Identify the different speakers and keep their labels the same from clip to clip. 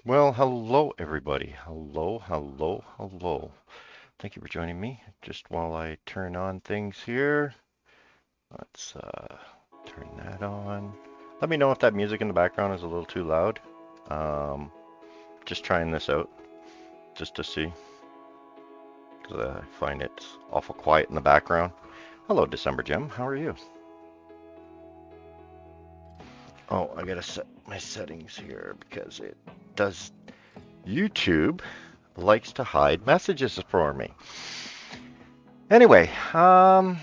Speaker 1: Well, hello everybody. Hello, hello, hello. Thank you for joining me. Just while I turn on things here, let's turn that on. Let me know if that music in the background is a little too loud. Um, just trying this out, just to see, because I find it's awful quiet in the background. Hello, December Jim. How are you? Oh, I gotta set my settings here because it does. YouTube likes to hide messages for me. Anyway, let's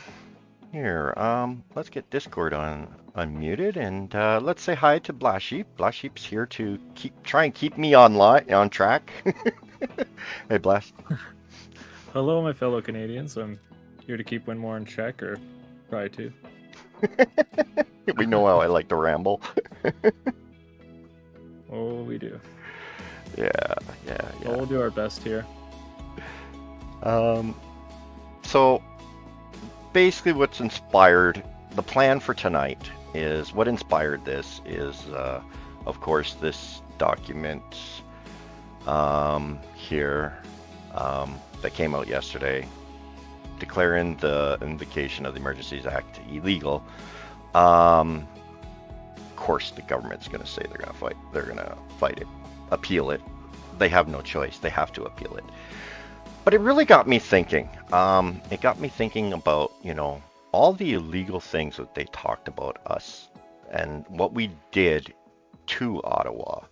Speaker 1: get Discord unmuted and let's say hi to Black Sheep. Black Sheep's here to try and keep me on track. Hey, Blast.
Speaker 2: Hello, my fellow Canadians. I'm here to keep Windmoor in check, or try to.
Speaker 1: We know how I like to ramble.
Speaker 2: Oh, we do.
Speaker 1: Yeah.
Speaker 2: Well, we'll do our best here.
Speaker 1: So basically what's inspired the plan for tonight is what inspired this is of course this document here that came out yesterday declaring the invocation of the Emergencies Act illegal. Of course the government's going to say they're going to fight it, appeal it. They have no choice, they have to appeal it. But it really got me thinking. It got me thinking about, all the illegal things that they talked about us and what we did to Ottawa.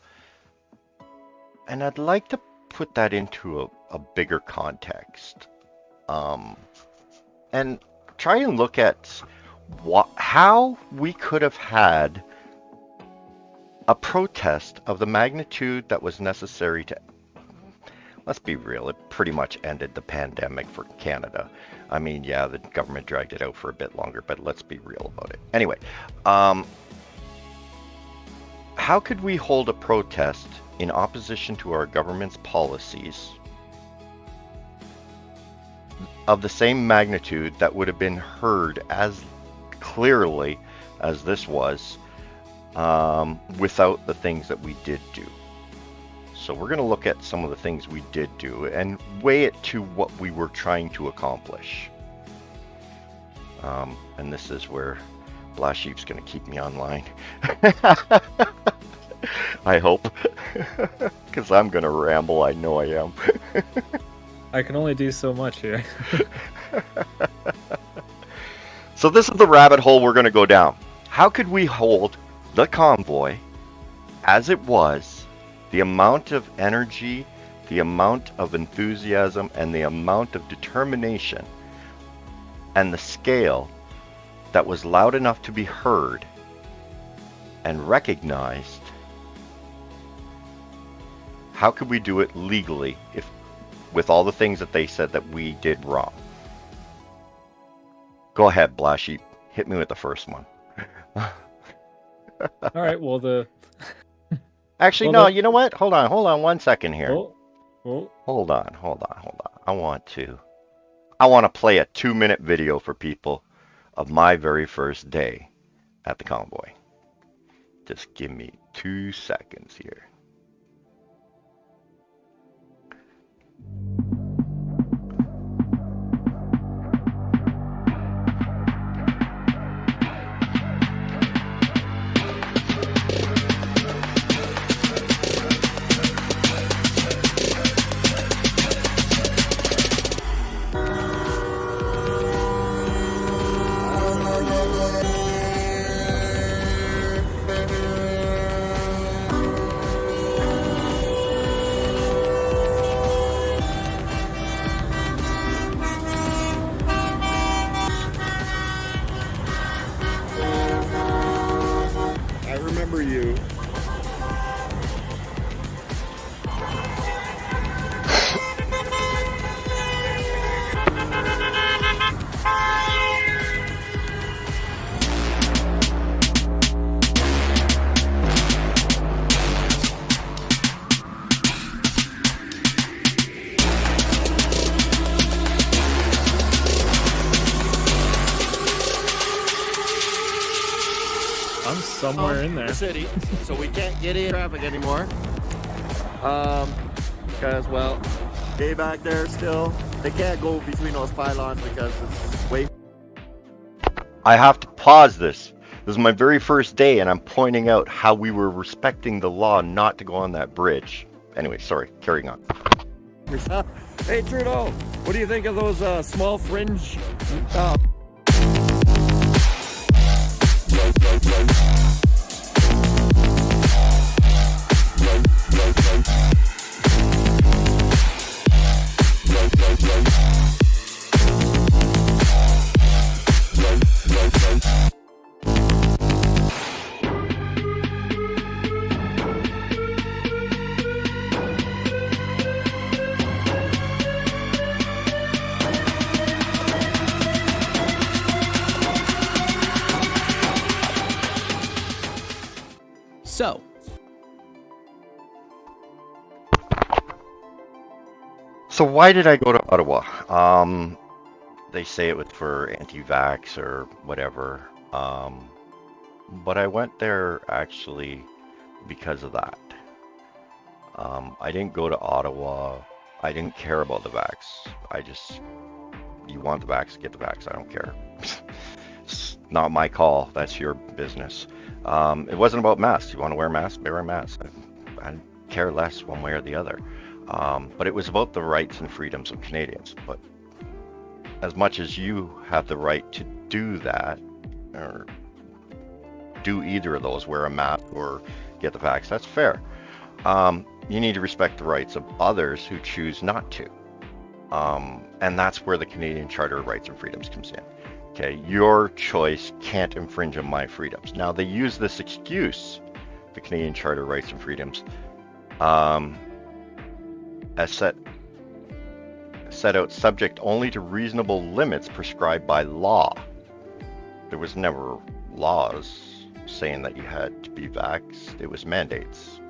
Speaker 1: And I'd like to put that into a bigger context. And try and look at how we could have had a protest of the magnitude that was necessary to. Let's be real, it pretty much ended the pandemic for Canada. I mean, yeah, the government dragged it out for a bit longer, but let's be real about it. Anyway, how could we hold a protest in opposition to our government's policies of the same magnitude that would have been heard as clearly as this was without the things that we did do? So we're going to look at some of the things we did do and weigh it to what we were trying to accomplish. And this is where Black Sheep's going to keep me online. I hope. Because I'm going to ramble, I know I am.
Speaker 2: I can only do so much here.
Speaker 1: So this is the rabbit hole we're going to go down. How could we hold the convoy as it was? The amount of energy, the amount of enthusiasm, and the amount of determination and the scale that was loud enough to be heard and recognized. How could we do it legally with all the things that they said that we did wrong? Go ahead, Black Sheep. Hit me with the first one.
Speaker 2: All right, well,
Speaker 1: Actually, no, you know what? Hold on 1 second here.
Speaker 2: Oh.
Speaker 1: Hold on. I want to play a 2-minute video for people of my very first day at the convoy. Just give me 2 seconds here.
Speaker 2: I'm somewhere in there.
Speaker 3: The city, so we can't get in traffic anymore. Because, well, they back there still, they can't go between those pylons because it's way.
Speaker 1: I have to pause this. This is my very first day, and I'm pointing out how we were respecting the law not to go on that bridge. Anyway, sorry, carrying on.
Speaker 3: Hey, Trudeau, what do you think of those small fringe?
Speaker 1: So why did I go to Ottawa? They say it was for anti-vax or whatever. But I went there actually because of that. I didn't go to Ottawa. I didn't care about the vax. You want the vax, get the vax. I don't care. It's not my call. That's your business. It wasn't about masks. You want to wear masks? Wear a mask. I care less one way or the other. But it was about the rights and freedoms of Canadians. But as much as you have the right to do that, or do either of those, wear a mask or get the vax, that's fair. You need to respect the rights of others who choose not to. And that's where the Canadian Charter of Rights and Freedoms comes in. Okay, your choice can't infringe on my freedoms. Now, they use this excuse, the Canadian Charter of Rights and Freedoms, as set out subject only to reasonable limits prescribed by law. There was never laws saying that you had to be vaxxed. It was mandates.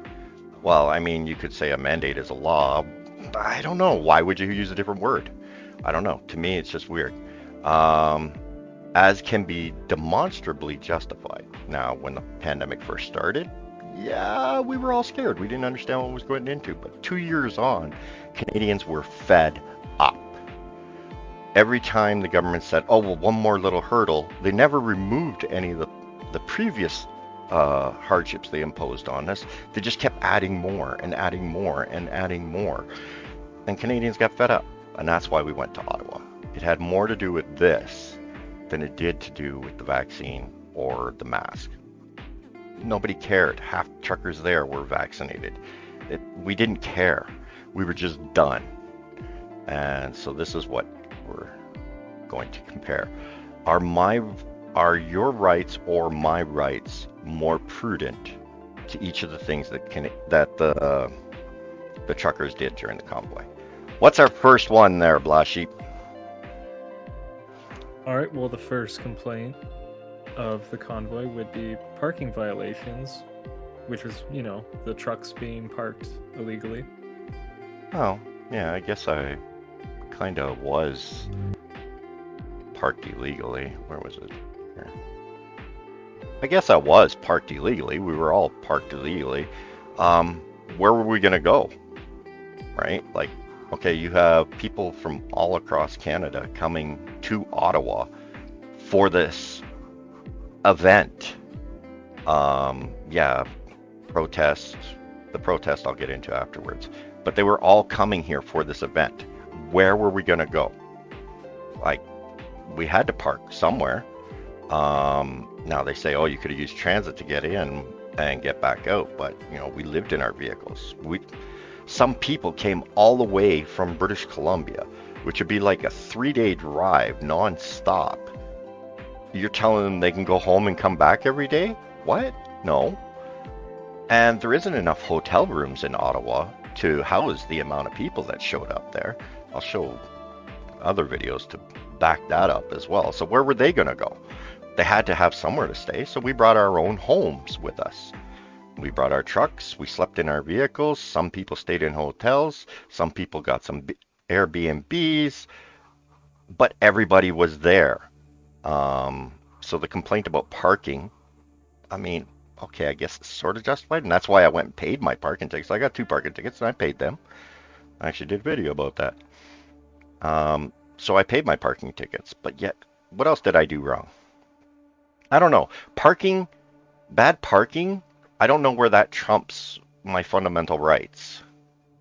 Speaker 1: Well, I mean, you could say a mandate is a law. I don't know. Why would you use a different word? I don't know. To me, it's just weird. As can be demonstrably justified. Now, when the pandemic first started, yeah, we were all scared. We didn't understand what was going into. But 2 years on, Canadians were fed up. Every time the government said, oh, well, one more little hurdle, they never removed any of the previous hardships they imposed on us. They just kept adding more and adding more and adding more. And Canadians got fed up. And that's why we went to Ottawa. It had more to do with this than it did to do with the vaccine or the mask. Nobody cared. Half the truckers there were vaccinated. We didn't care. We were just done. And so this is what we're going to compare. Are your rights or my rights more prudent to each of the things that the truckers did during the convoy? What's our first one there, Blasheep?
Speaker 2: All right, well, the first complaint of the convoy would be parking violations, which was, the trucks being parked illegally.
Speaker 1: Oh, yeah, I guess I kind of was parked illegally. Where was it? Here. I guess I was parked illegally. We were all parked illegally. Where were we going to go? Right? Like, okay, you have people from all across Canada coming to Ottawa for this event. Yeah, protest. The protest I'll get into afterwards. But they were all coming here for this event. Where were we going to go? Like, we had to park somewhere. Now they say, oh, you could have used transit to get in and get back out. But, we lived in our vehicles. Some people came all the way from British Columbia, which would be like a 3-day drive non-stop. You're telling them they can go home and come back every day? What? No. And there isn't enough hotel rooms in Ottawa to house the amount of people that showed up there. I'll show other videos to back that up as well. So where were they going to go? They had to have somewhere to stay, so we brought our own homes with us. We brought our trucks, we slept in our vehicles, some people stayed in hotels, some people got some Airbnbs, but everybody was there. So the complaint about parking, I mean, okay, I guess it's sort of justified. And that's why I went and paid my parking tickets. I got 2 parking tickets and I paid them. I actually did a video about that. So I paid my parking tickets, but yet, what else did I do wrong? I don't know. Parking, bad parking, I don't know where that trumps my fundamental rights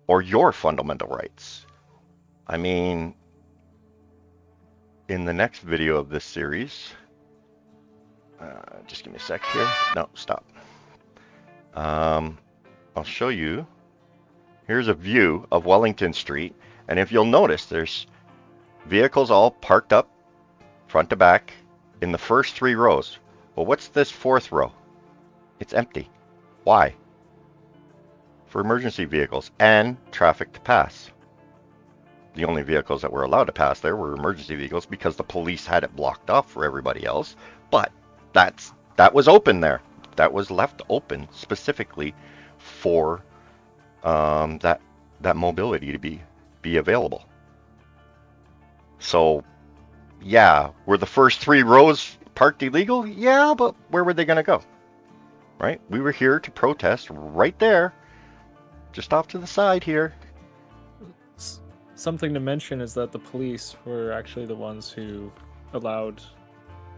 Speaker 1: or your fundamental rights. I mean, in the next video of this series, just give me a sec here. No, stop. I'll show you. Here's a view of Wellington Street, and if you'll notice, there's vehicles all parked up, front to back, in the first 3 rows. Well, what's this 4th row? It's empty. Why? For emergency vehicles and traffic to pass. The only vehicles that were allowed to pass there were emergency vehicles because the police had it blocked off for everybody else. But that was open there. That was left open specifically for that mobility to be available. So, yeah, were the first 3 rows parked illegal? Yeah, but where were they going to go? Right? We were here to protest right there, just off to the side here.
Speaker 2: Something to mention is that the police were actually the ones who allowed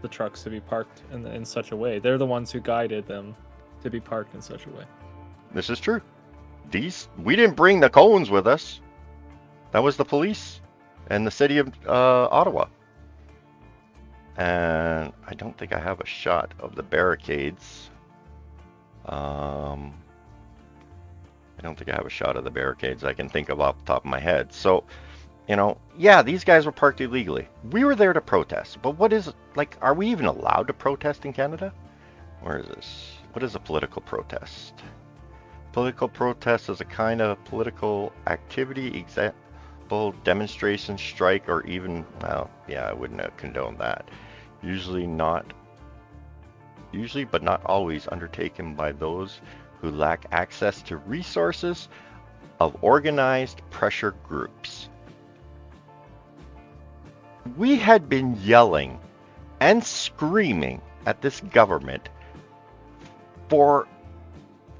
Speaker 2: the trucks to be parked in such a way. They're the ones who guided them to be parked in such a way.
Speaker 1: This is true. We didn't bring the cones with us. That was the police and the city of Ottawa. And I don't think I have a shot of the barricades. I don't think I have a shot of the barricades I can think of off the top of my head. So, you know, yeah, these guys were parked illegally. We were there to protest. But what is, like, are we even allowed to protest in Canada? Where is this? What is a political protest? Political protest is a kind of political activity, example, demonstration, strike, or even, well, yeah, I wouldn't condone that. Usually, but not always, undertaken by those who lack access to resources of organized pressure groups. We had been yelling and screaming at this government for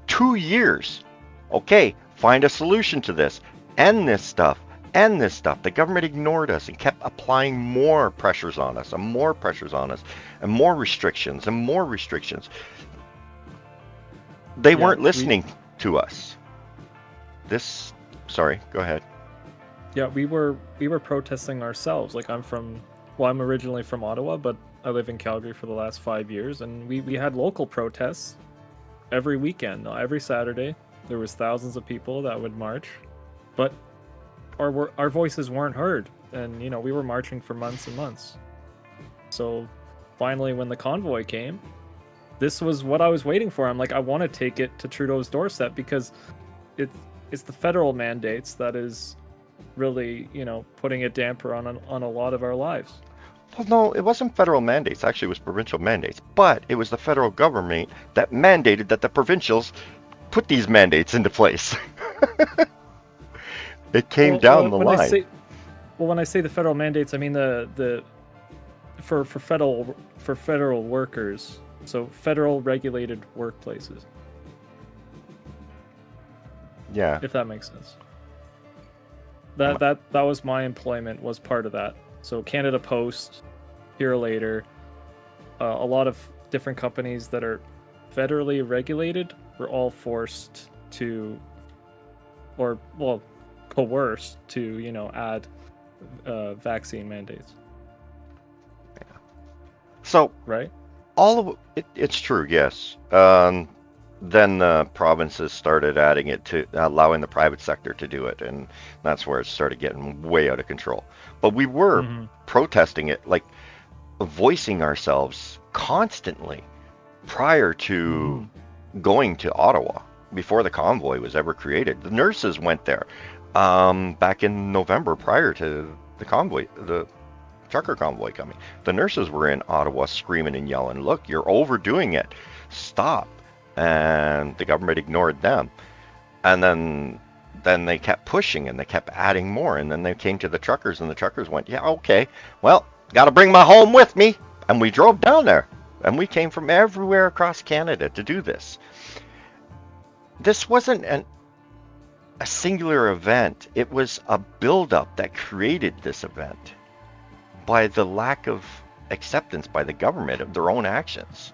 Speaker 1: 2 years. Okay, find a solution to this. End this stuff. End this stuff. The government ignored us and kept applying more pressures on us and more pressures on us and more restrictions and more restrictions. They weren't listening to us. Sorry, go ahead.
Speaker 2: Yeah, we were protesting ourselves. Like, I'm originally from Ottawa, but I live in Calgary for the last 5 years, and we had local protests every weekend. Every Saturday, there was thousands of people that would march, but our voices weren't heard, and you know, we were marching for months and months. So finally, when the convoy came, this was what I was waiting for. I'm like, I want to take it to Trudeau's doorstep because it's the federal mandates that is really, you know, putting a damper on a lot of our lives.
Speaker 1: Well, no, it wasn't federal mandates. Actually, it was provincial mandates. But it was the federal government that mandated that the provincials put these mandates into place. It came down the line.
Speaker 2: When I say the federal mandates, I mean for federal workers. So federal regulated workplaces.
Speaker 1: Yeah.
Speaker 2: If that makes sense. That was my employment, was part of that. So Canada Post, Here Later, a lot of different companies that are federally regulated were all forced to, or well, coerced to, you know, add vaccine mandates.
Speaker 1: Yeah. So
Speaker 2: right.
Speaker 1: All of it's true, yes. Then the provinces started adding it to allowing the private sector to do it, and that's where it started getting way out of control. But we were protesting it, like voicing ourselves constantly prior to going to Ottawa, before the convoy was ever created. The nurses went there back in November prior to the convoy, the trucker convoy coming. The nurses were in Ottawa screaming and yelling, "Look, you're overdoing it. Stop." And the government ignored them. And then they kept pushing and they kept adding more. And then they came to the truckers, and the truckers went, "Yeah, okay, well, got to bring my home with me." And we drove down there. And we came from everywhere across Canada to do this. This wasn't a singular event. It was a buildup that created this event by the lack of acceptance by the government of their own actions.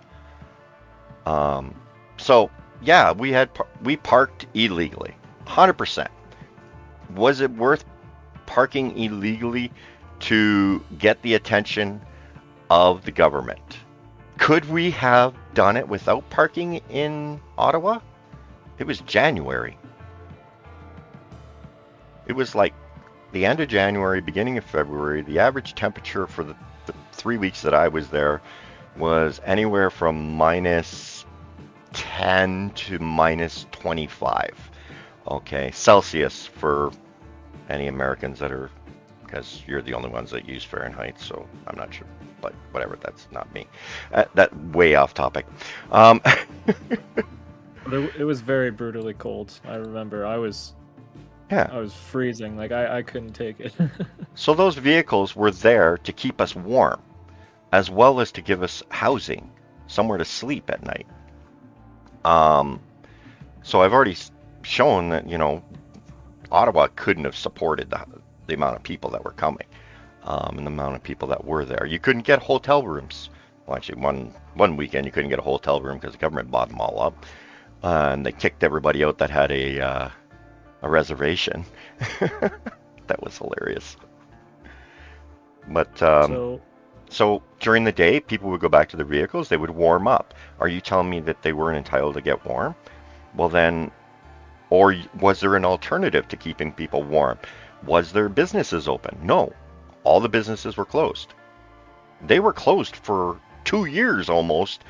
Speaker 1: So yeah, we parked illegally, 100%. Was it worth parking illegally to get the attention of the government? Could we have done it without parking in Ottawa? It was January. It was like the end of January, beginning of February. The average temperature for the 3 weeks that I was there was anywhere from minus 10 to minus 25. Okay, Celsius for any Americans that are, because you're the only ones that use Fahrenheit, so I'm not sure, but whatever, that's not me. That way off topic.
Speaker 2: It was very brutally cold. I remember I was freezing. Like I couldn't take it.
Speaker 1: So those vehicles were there to keep us warm, as well as to give us housing, somewhere to sleep at night. So I've already shown that, Ottawa couldn't have supported the amount of people that were coming, and the amount of people that were there. You couldn't get hotel rooms. Well, actually, one weekend you couldn't get a hotel room because the government bought them all up, and they kicked everybody out that had a reservation. That was hilarious. But so during the day, people would go back to their vehicles. They would warm up. Are you telling me that they weren't entitled to get warm? Well then, or was there an alternative to keeping people warm? Was there businesses open? No. All the businesses were closed. They were closed for 2 years almost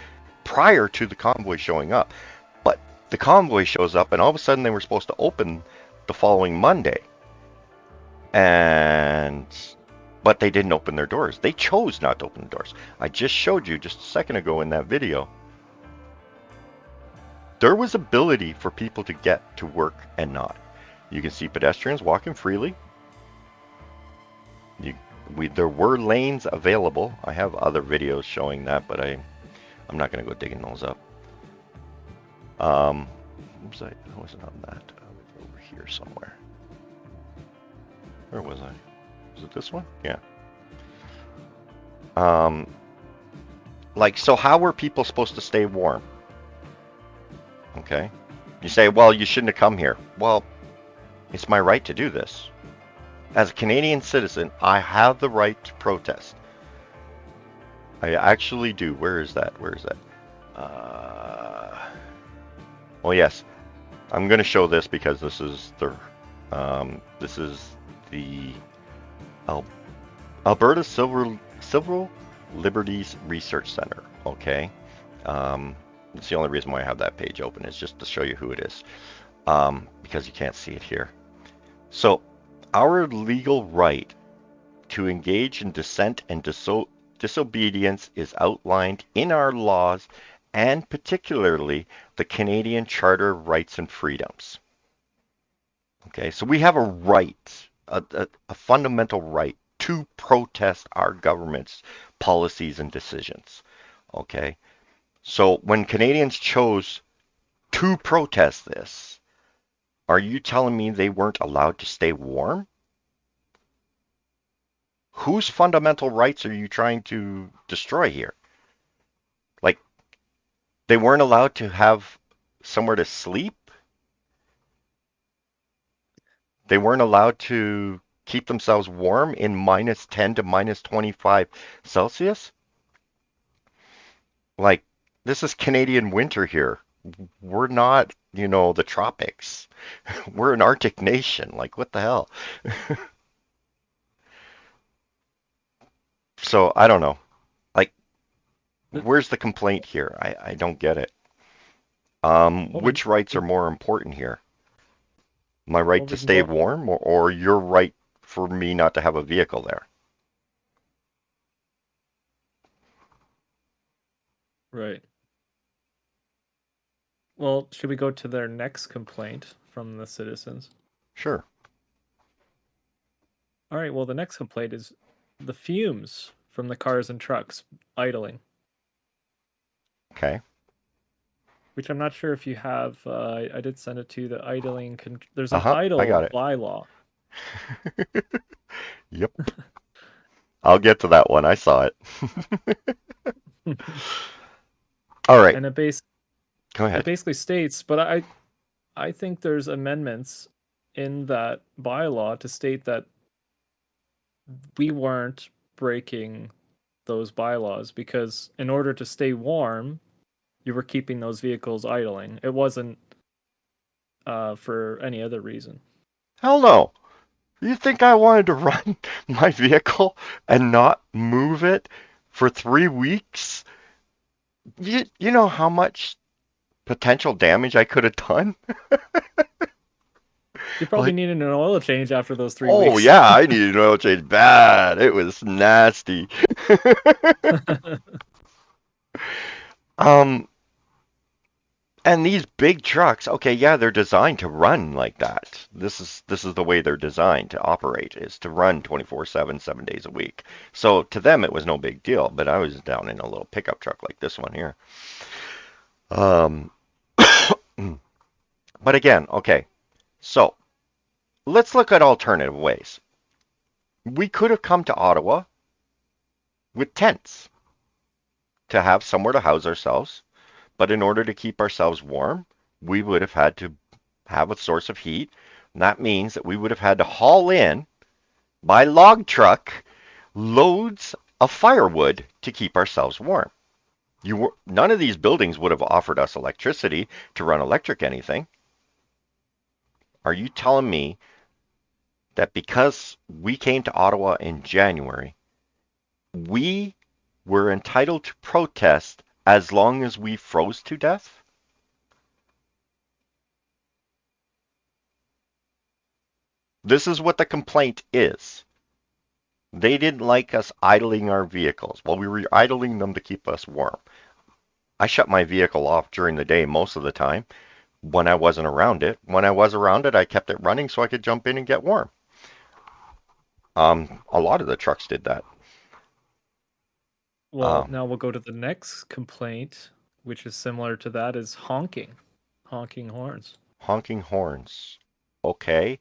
Speaker 1: prior to the convoy showing up. But the convoy shows up and all of a sudden they were supposed to open the following Monday. But they didn't open their doors. They chose not to open the doors. I just showed you just a second ago in that video. There was ability for people to get to work and not. You can see pedestrians walking freely. There were lanes available. I have other videos showing that, but I'm not going to go digging those up. Oops, I wasn't on that. I was over here somewhere. Where was I? Was it this one? Yeah. So how were people supposed to stay warm? Okay. You say, well, you shouldn't have come here. Well, it's my right to do this. As a Canadian citizen, I have the right to protest. I actually do. Where is that? Oh yes. I'm going to show this because this is the Alberta Civil Liberties Research Center. Okay. It's the only reason why I have that page open is just to show you who it is, because you can't see it here. So our legal right to engage in dissent and disobedience is outlined in our laws, and particularly the Canadian Charter of Rights and Freedoms. Okay, so we have a right, a fundamental right to protest our government's policies and decisions. Okay, so when Canadians chose to protest this, are you telling me they weren't allowed to stay warm? Whose fundamental rights are you trying to destroy here? Like, they weren't allowed to have somewhere to sleep? They weren't allowed to keep themselves warm in minus 10 to minus 25 Celsius? Like, this is Canadian winter here. We're not, the tropics. We're an Arctic nation. Like, what the hell? So, I don't know. Like, where's the complaint here? I don't get it. Which rights are more important here? My right to stay warm or your right for me not to have a vehicle there?
Speaker 2: Right. Well, should we go to their next complaint from the citizens?
Speaker 1: Sure.
Speaker 2: All right, well, the next complaint is the fumes from the cars and trucks idling.
Speaker 1: Okay.
Speaker 2: which I'm not sure if you have. I did send it to you. The idling. There's an
Speaker 1: Uh-huh. I got
Speaker 2: idle
Speaker 1: it.
Speaker 2: bylaw.
Speaker 1: Yep. I'll get to that one. I saw it. All right.
Speaker 2: And
Speaker 1: Go
Speaker 2: it
Speaker 1: ahead.
Speaker 2: basically states, but I think there's amendments in that bylaw to state that we weren't breaking those bylaws because in order to stay warm, you were keeping those vehicles idling. It wasn't for any other reason.
Speaker 1: Hell no. You think I wanted to run my vehicle and not move it for 3 weeks? You know how much potential damage I could have done?
Speaker 2: You probably
Speaker 1: Like,
Speaker 2: needed an oil change after those 3
Speaker 1: oh
Speaker 2: weeks.
Speaker 1: yeah, I needed an oil change bad. It was nasty. Um, and these big trucks, okay, yeah, they're designed to run like that. This is the way they're designed to operate, is to run 24/7, 7 days a week. So to them it was no big deal, but I was down in a little pickup truck like this one here. Um, but again, okay, so let's look at alternative ways. We could have come to Ottawa with tents to have somewhere to house ourselves, but in order to keep ourselves warm, we would have had to have a source of heat. And that means that we would have had to haul in by log truck loads of firewood to keep ourselves warm. None of these buildings would have offered us electricity to run electric anything. Are you telling me that because we came to Ottawa in January, we were entitled to protest as long as we froze to death? This is what the complaint is. They didn't like us idling our vehicles. Well, we were idling them to keep us warm. I shut my vehicle off during the day most of the time when I wasn't around it. When I was around it, I kept it running so I could jump in and get warm. A lot of the trucks did that.
Speaker 2: Well, now we'll go to the next complaint, which is similar to that, is honking horns.
Speaker 1: Honking horns. Okay.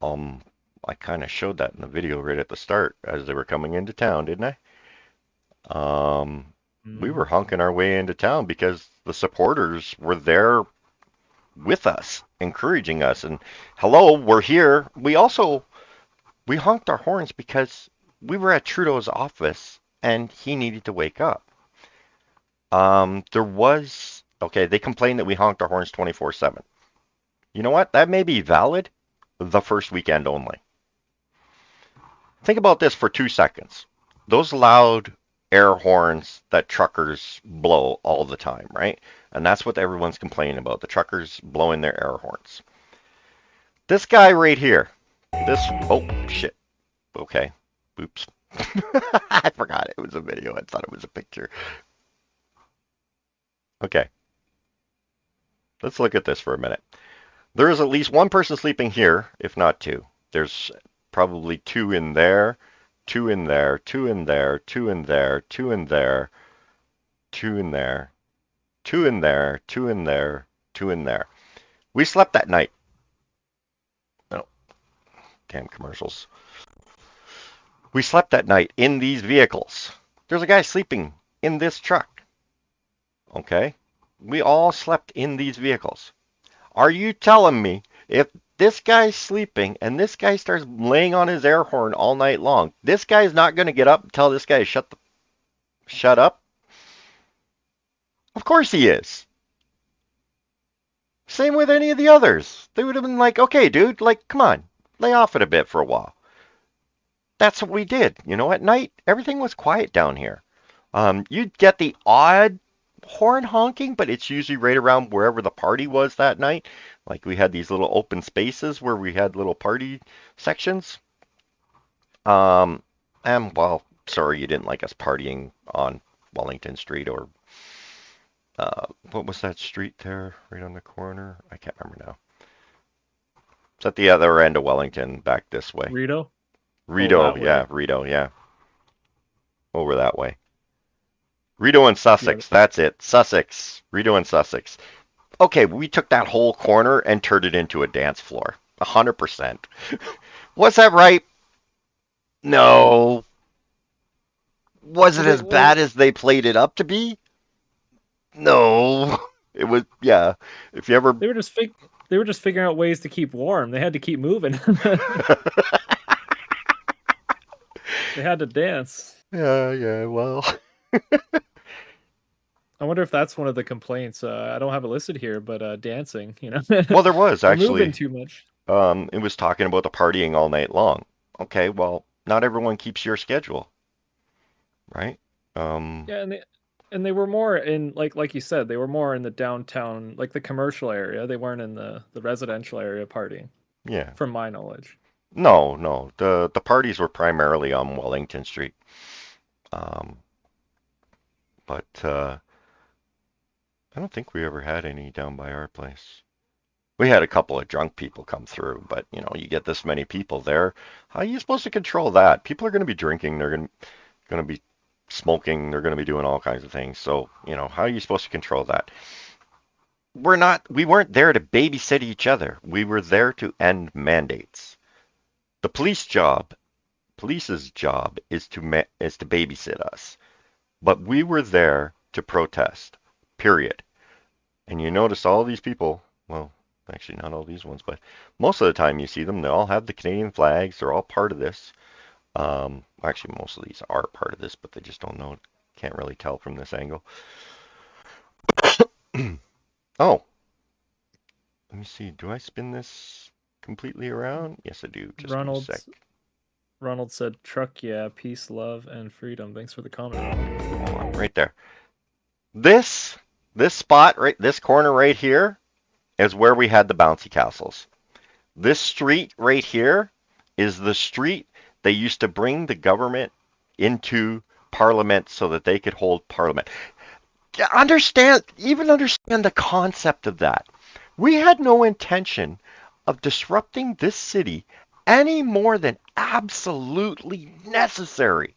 Speaker 1: I kind of showed that in the video right at the start as they were coming into town, didn't I? We were honking our way into town because the supporters were there with us, encouraging us. And hello, we're here. We honked our horns because we were at Trudeau's office and he needed to wake up. They complained that we honked our horns 24/7. You know what? That may be valid the first weekend only. Think about this for 2 seconds. Those loud air horns that truckers blow all the time, right? And that's what everyone's complaining about, the truckers blowing their air horns. This guy right here, oh shit, okay, oops. I forgot it was a video, I thought it was a picture. Okay, let's look at this for a minute. There is at least one person sleeping here, if not two. There's probably two in there, two in there, two in there, two in there, two in there, two in there, two in there, two in there, two in there. We slept that night. Oh, damn commercials. We slept that night in these vehicles. There's a guy sleeping in this truck. Okay? We all slept in these vehicles. Are you telling me if this guy's sleeping and this guy starts laying on his air horn all night long, this guy's not going to get up and tell this guy to shut up? Of course he is. Same with any of the others. They would have been like, okay, dude, like, come on, lay off it a bit for a while. That's what we did. You know, at night, everything was quiet down here. You'd get the odd horn honking, but it's usually right around wherever the party was that night. Like we had these little open spaces where we had little party sections. And well, sorry you didn't like us partying on Wellington Street or what was that street there right on the corner? I can't remember now. It's at the other end of Wellington, back this way.
Speaker 2: Rideau,
Speaker 1: yeah, Rideau, yeah. Over that way. Rideau and Sussex. That's it. Sussex. Rideau and Sussex. Okay, we took that whole corner and turned it into a dance floor. 100%. Was that right? No. Was it as bad as they played it up to be? No. It was, yeah. If you ever.
Speaker 2: They were just figuring out ways to keep warm. They had to keep moving. They had to dance.
Speaker 1: Yeah, well.
Speaker 2: I wonder if that's one of the complaints. I don't have it listed here, but dancing,
Speaker 1: Well, there was
Speaker 2: They're
Speaker 1: actually.
Speaker 2: moving too much.
Speaker 1: It was talking about the partying all night long. Okay, well, not everyone keeps your schedule, right?
Speaker 2: Yeah, and they were more in like you said, they were more in the downtown, like the commercial area. They weren't in the residential area partying,
Speaker 1: Yeah.
Speaker 2: from my knowledge.
Speaker 1: No. The parties were primarily on Wellington Street. But I don't think we ever had any down by our place. We had a couple of drunk people come through, but you get this many people there. How are you supposed to control that? People are going to be drinking. They're going to be smoking. They're going to be doing all kinds of things. So, how are you supposed to control that? We weren't there to babysit each other. We were there to end mandates. The police's job is to babysit us. But we were there to protest, period. And you notice all these people, well, actually not all these ones, but most of the time you see them, they all have the Canadian flags. They're all part of this. Actually, most of these are part of this, but they just don't know. Can't really tell from this angle. Oh, let me see. Do I spin this completely around? Yes, I do. Just a sec.
Speaker 2: Ronald said, "Truck, yeah, peace, love, and freedom." Thanks for the comment.
Speaker 1: Hold on, right there. This spot, right, this corner right here, is where we had the bouncy castles. This street right here is the street they used to bring the government into Parliament so that they could hold Parliament. Understand the concept of that. We had no intention of disrupting this city any more than absolutely necessary.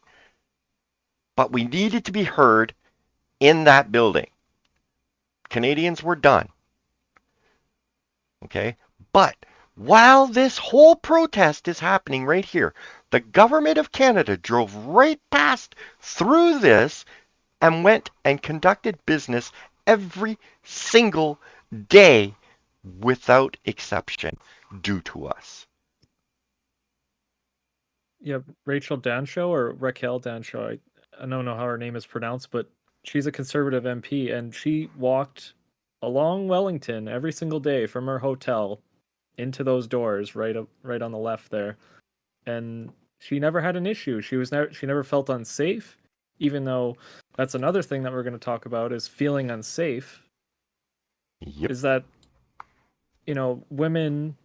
Speaker 1: But we needed to be heard in that building. Canadians were done. Okay? But while this whole protest is happening right here, the government of Canada drove right past through this and went and conducted business every single day without exception due to us.
Speaker 2: Yeah, Rachel Danshow or Raquel Danshow, I don't know how her name is pronounced, but she's a Conservative MP, and she walked along Wellington every single day from her hotel into those doors right on the left there, and she never had an issue. She never felt unsafe, even though that's another thing that we're going to talk about is feeling unsafe.
Speaker 1: Yep.
Speaker 2: Is that women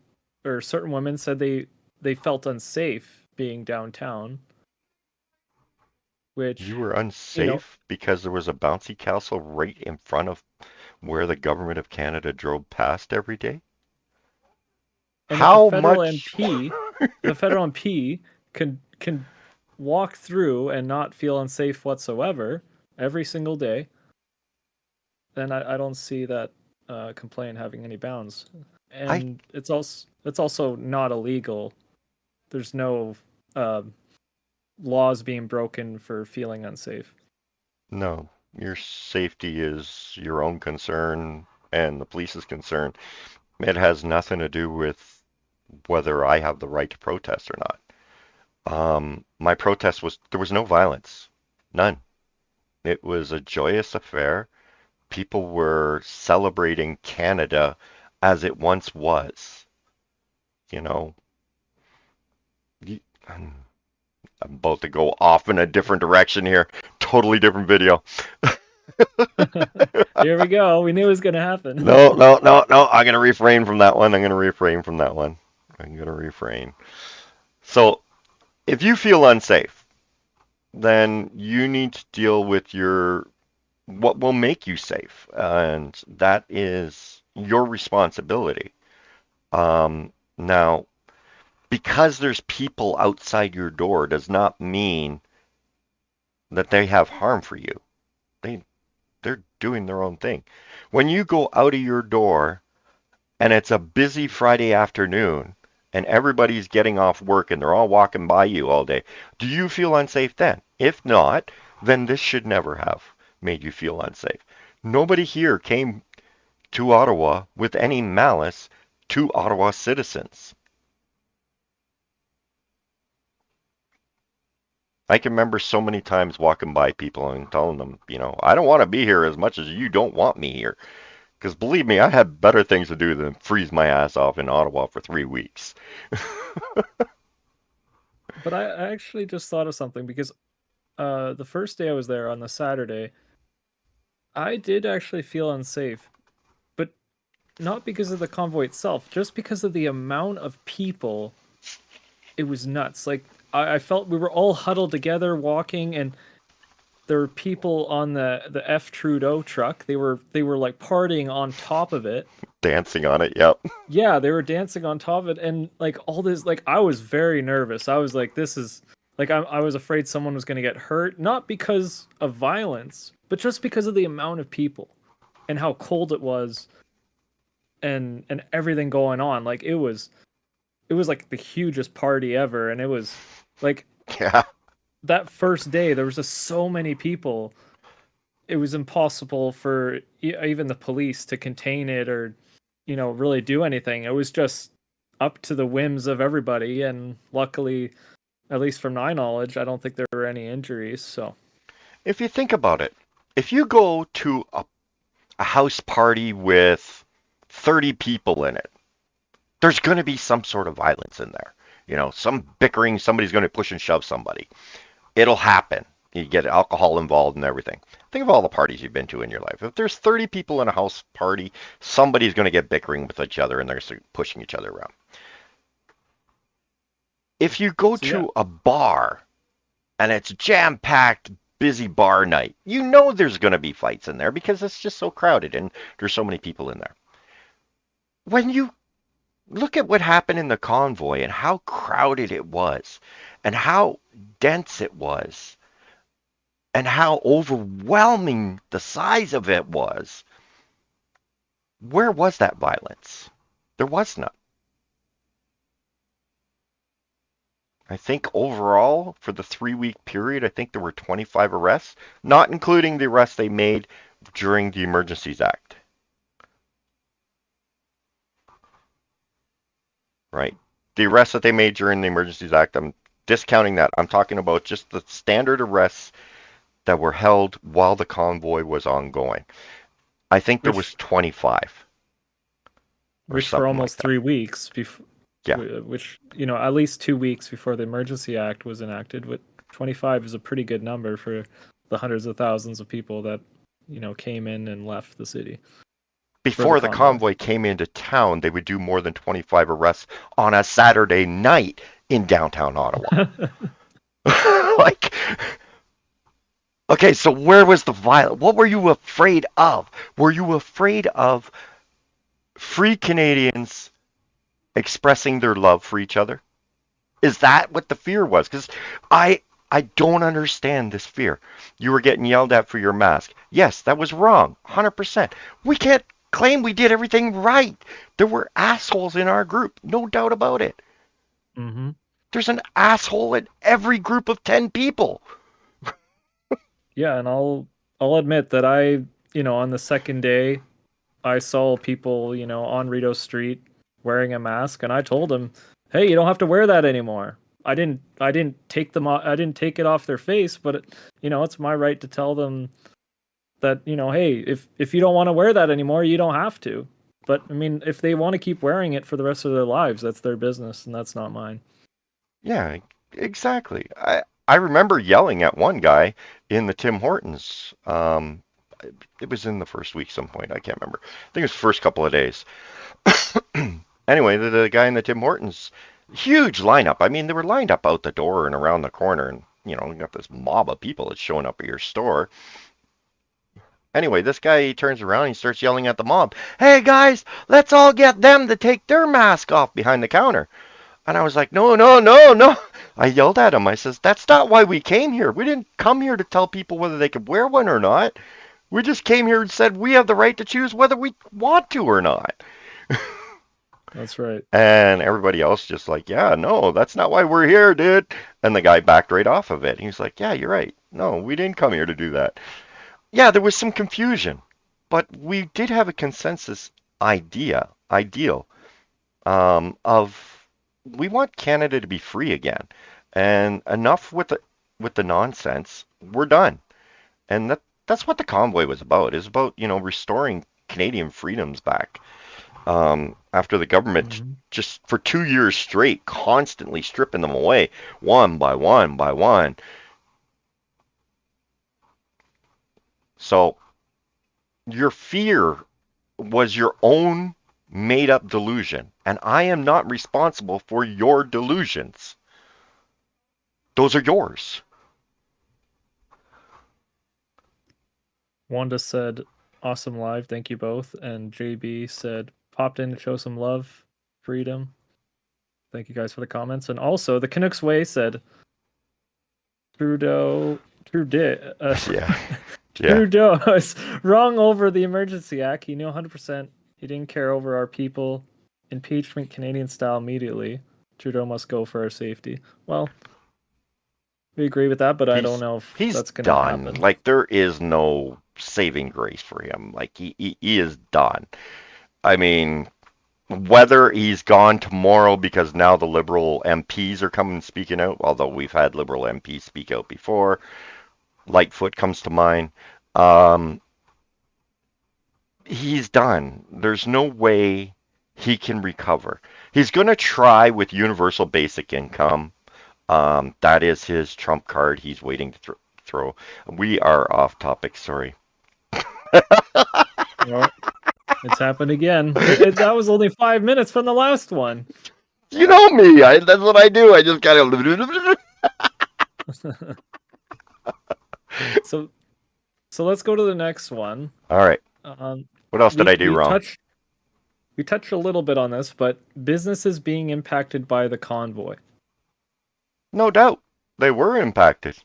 Speaker 2: or certain women said they felt unsafe being downtown. Which
Speaker 1: you were unsafe because there was a bouncy castle right in front of where the government of Canada drove past every day?
Speaker 2: And
Speaker 1: how
Speaker 2: the federal
Speaker 1: much
Speaker 2: the federal MP can walk through and not feel unsafe whatsoever every single day, then I don't see that complaint having any bounds. And it's also not illegal. There's no laws being broken for feeling unsafe.
Speaker 1: No, your safety is your own concern and the police's concern. It has nothing to do with whether I have the right to protest or not. My protest there was no violence. None. It was a joyous affair. People were celebrating Canada as it once was. I'm about to go off in a different direction here. Totally different video.
Speaker 2: Here we go. We knew it was going to happen.
Speaker 1: No. I'm going to refrain from that one. I'm going to refrain. So, if you feel unsafe, then you need to deal with what will make you safe. And that is your responsibility. Now, because there's people outside your door does not mean that they have harm for you. They They're doing their own thing. When you go out of your door and it's a busy Friday afternoon and everybody's getting off work and they're all walking by you all day, do you feel unsafe then? If not, then this should never have made you feel unsafe. Nobody here came to Ottawa with any malice to Ottawa citizens. I can remember so many times walking by people and telling them, I don't want to be here as much as you don't want me here. Because believe me, I had better things to do than freeze my ass off in Ottawa for 3 weeks.
Speaker 2: But I actually just thought of something because the first day I was there on the Saturday, I did actually feel unsafe, but not because of the convoy itself, just because of the amount of people. It was nuts. Like I felt we were all huddled together walking, and there were people on the F Trudeau truck. They were like partying on top of it.
Speaker 1: Dancing on it, yep.
Speaker 2: Yeah, they were dancing on top of it, and like all this, like I was very nervous. I was like, this is like I was afraid someone was going to get hurt, not because of violence, but just because of the amount of people and how cold it was, and everything going on. Like it was like the hugest party ever, and it was like
Speaker 1: Yeah.
Speaker 2: that first day there was just so many people. It was impossible for even the police to contain it or really do anything. It was just up to the whims of everybody, and luckily, at least from my knowledge, I don't think there were any injuries. So
Speaker 1: If you think about it, if you go to a house party with 30 people in it, there's going to be some sort of violence in there. Some bickering, somebody's going to push and shove somebody. It'll happen. You get alcohol involved and everything. Think of all the parties you've been to in your life. If there's 30 people in a house party, somebody's going to get bickering with each other and they're pushing each other around. If you go to a bar and it's jam-packed, busy bar night, there's going to be fights in there because it's just so crowded and there's so many people in there. When you look at what happened in the convoy and how crowded it was and how dense it was and how overwhelming the size of it was, where was that violence? There was none. I think overall, for the 3-week period, I think there were 25 arrests, not including the arrests they made during the Emergencies Act. Right? The arrests that they made during the Emergencies Act, I'm discounting that. I'm talking about just the standard arrests that were held while the convoy was ongoing. I think there was 25.
Speaker 2: Which for almost 3 weeks before.
Speaker 1: Yeah.
Speaker 2: Which, at least 2 weeks before the Emergency Act was enacted. 25 is a pretty good number for the hundreds of thousands of people that, came in and left the city.
Speaker 1: Before the convoy came into town, they would do more than 25 arrests on a Saturday night in downtown Ottawa. Okay, so where was the violence? What were you afraid of? Were you afraid of free Canadians expressing their love for each other? Is that what the fear was? Because I don't understand this fear. You were getting yelled at for your mask. Yes, that was wrong, 100%. We can't claim we did everything right. There were assholes in our group, no doubt about it.
Speaker 2: Mm-hmm.
Speaker 1: There's an asshole in every group of 10 people.
Speaker 2: Yeah, and I'll admit that on the second day, I saw people, on Rideau Street wearing a mask, and I told them, "Hey, you don't have to wear that anymore." I didn't take it off their face, but it's my right to tell them that, hey, if you don't want to wear that anymore, you don't have to. But I mean, if they want to keep wearing it for the rest of their lives, that's their business, and that's not mine.
Speaker 1: Yeah, exactly. I remember yelling at one guy in the Tim Hortons. It was in the first week some point. I can't remember. I think it was the first couple of days. Anyway, the guy in the Tim Hortons, huge lineup. I mean, they were lined up out the door and around the corner, and you got this mob of people that's showing up at your store. Anyway, this guy, he turns around and he starts yelling at the mob, "Hey guys, let's all get them to take their mask off behind the counter." And I was like, no. I yelled at him. I says, "That's not why we came here. We didn't come here to tell people whether they could wear one or not. We just came here and said we have the right to choose whether we want to or not.
Speaker 2: That's right.
Speaker 1: And everybody else just like, yeah, no, that's not why we're here, dude. And the guy backed right off of it. He was like, yeah, you're right. No, we didn't come here to do that. Yeah, there was some confusion, but we did have a consensus ideal of we want Canada to be free again, and enough with the nonsense. We're done, and that's what the convoy was about. It's about restoring Canadian freedoms back. After the government just for 2 years straight constantly stripping them away one by one by one. So your fear was your own made up delusion, and I am not responsible for your delusions. Those are yours.
Speaker 2: Wanda said, awesome live, thank you both. And JB said, popped in to show some love, freedom. Thank you guys for the comments. And also, the Canucks Way said, Trudeau
Speaker 1: Yeah.
Speaker 2: Trudeau is wrong over the Emergency Act. He knew 100% he didn't care over our people. Impeachment Canadian style immediately. Trudeau must go for our safety. Well, we agree with that, but I don't know if that's going to happen.
Speaker 1: Like, there is no saving grace for him. Like, he is done. I mean, whether he's gone tomorrow because now the Liberal MPs are coming speaking out, although we've had Liberal MPs speak out before. Lightfoot comes to mind. He's done. There's no way he can recover. He's going to try with universal basic income. That is his trump card he's waiting to throw. We are off topic, sorry.
Speaker 2: Well, it's happened again. That was only 5 minutes from the last one.
Speaker 1: You know me. That's what I do. I just kind of...
Speaker 2: So let's go to the next one.
Speaker 1: All right. What else did I do wrong?
Speaker 2: We touched a little bit on this, but businesses being impacted by the convoy.
Speaker 1: No doubt. They were impacted.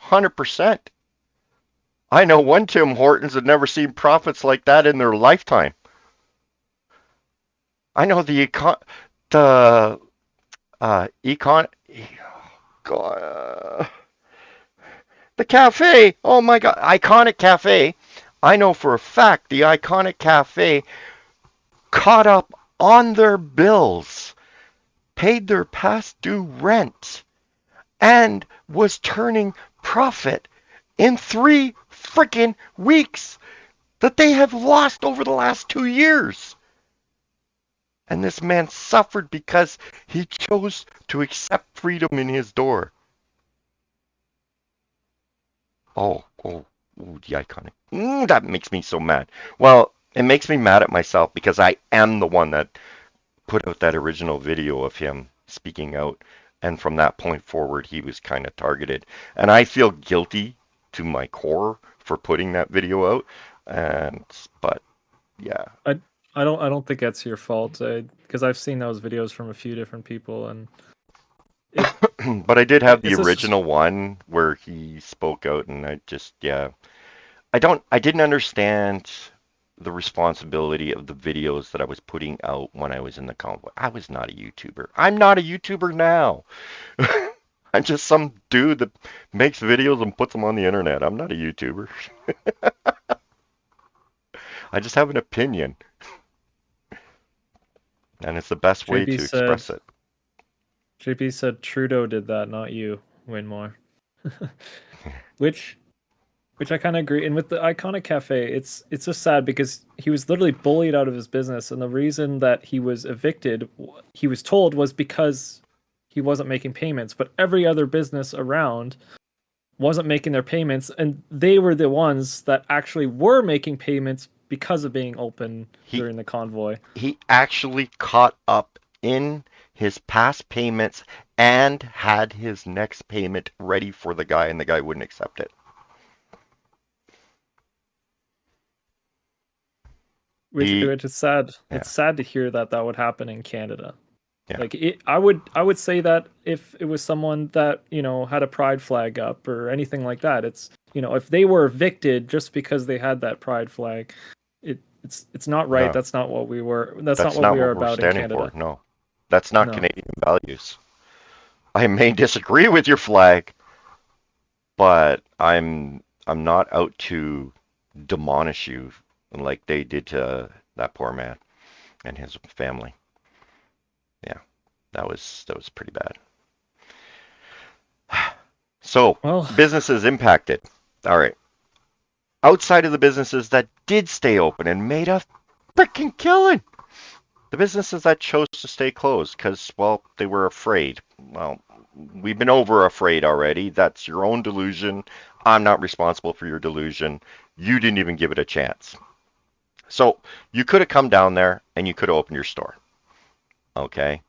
Speaker 1: 100%. I know one Tim Hortons had never seen profits like that in their lifetime. I know the cafe. Oh my God, Iconic Cafe. I know for a fact the Iconic Cafe caught up on their bills, paid their past due rent, and was turning profit in 3 freaking weeks that they have lost over the last 2 years. And this man suffered because he chose to accept freedom in his door. Oh, the Iconic. That makes me so mad. Well, it makes me mad at myself because I am the one that put out that original video of him speaking out. And from that point forward, he was kind of targeted. And I feel guilty to my core for putting that video out. But yeah.
Speaker 2: I don't think that's your fault, because I've seen those videos from a few different people, and
Speaker 1: but I did have the original one where he spoke out, and I didn't understand the responsibility of the videos that I was putting out when I was in the convoy. I was not a YouTuber. I'm not a YouTuber now. I'm just some dude that makes videos and puts them on the internet. I'm not a YouTuber. I just have an opinion. And it's the best way to express it.
Speaker 2: JP said Trudeau did that, not you, Windmoor. Which I kind of agree. And with the Iconic Cafe, it's just sad because he was literally bullied out of his business, and the reason that he was evicted, he was told, was because he wasn't making payments. But every other business around wasn't making their payments, and they were the ones that actually were making payments because of being open during the convoy.
Speaker 1: He actually caught up in his past payments and had his next payment ready for the guy, and the guy wouldn't accept it.
Speaker 2: Which is sad. Yeah. It's sad to hear that would happen in Canada.
Speaker 1: Yeah.
Speaker 2: Like I would say that if it was someone that had a pride flag up or anything like that, if they were evicted just because they had that pride flag, it's not right.
Speaker 1: No.
Speaker 2: That's not what we were. That's not
Speaker 1: That's
Speaker 2: what
Speaker 1: not
Speaker 2: we are
Speaker 1: what we're
Speaker 2: about in
Speaker 1: standing
Speaker 2: Canada.
Speaker 1: for. No. That's not
Speaker 2: No.
Speaker 1: Canadian values. I may disagree with your flag, but I'm not out to demolish you like they did to that poor man and his family. Yeah. That was pretty bad. So,
Speaker 2: Well,
Speaker 1: businesses impacted. All right. Outside of the businesses that did stay open and made a freaking killing, the businesses that chose to stay closed because, well, they were afraid. Well, we've been over afraid already. That's your own delusion. I'm not responsible for your delusion. You didn't even give it a chance. So you could have come down there and you could have opened your store. Okay.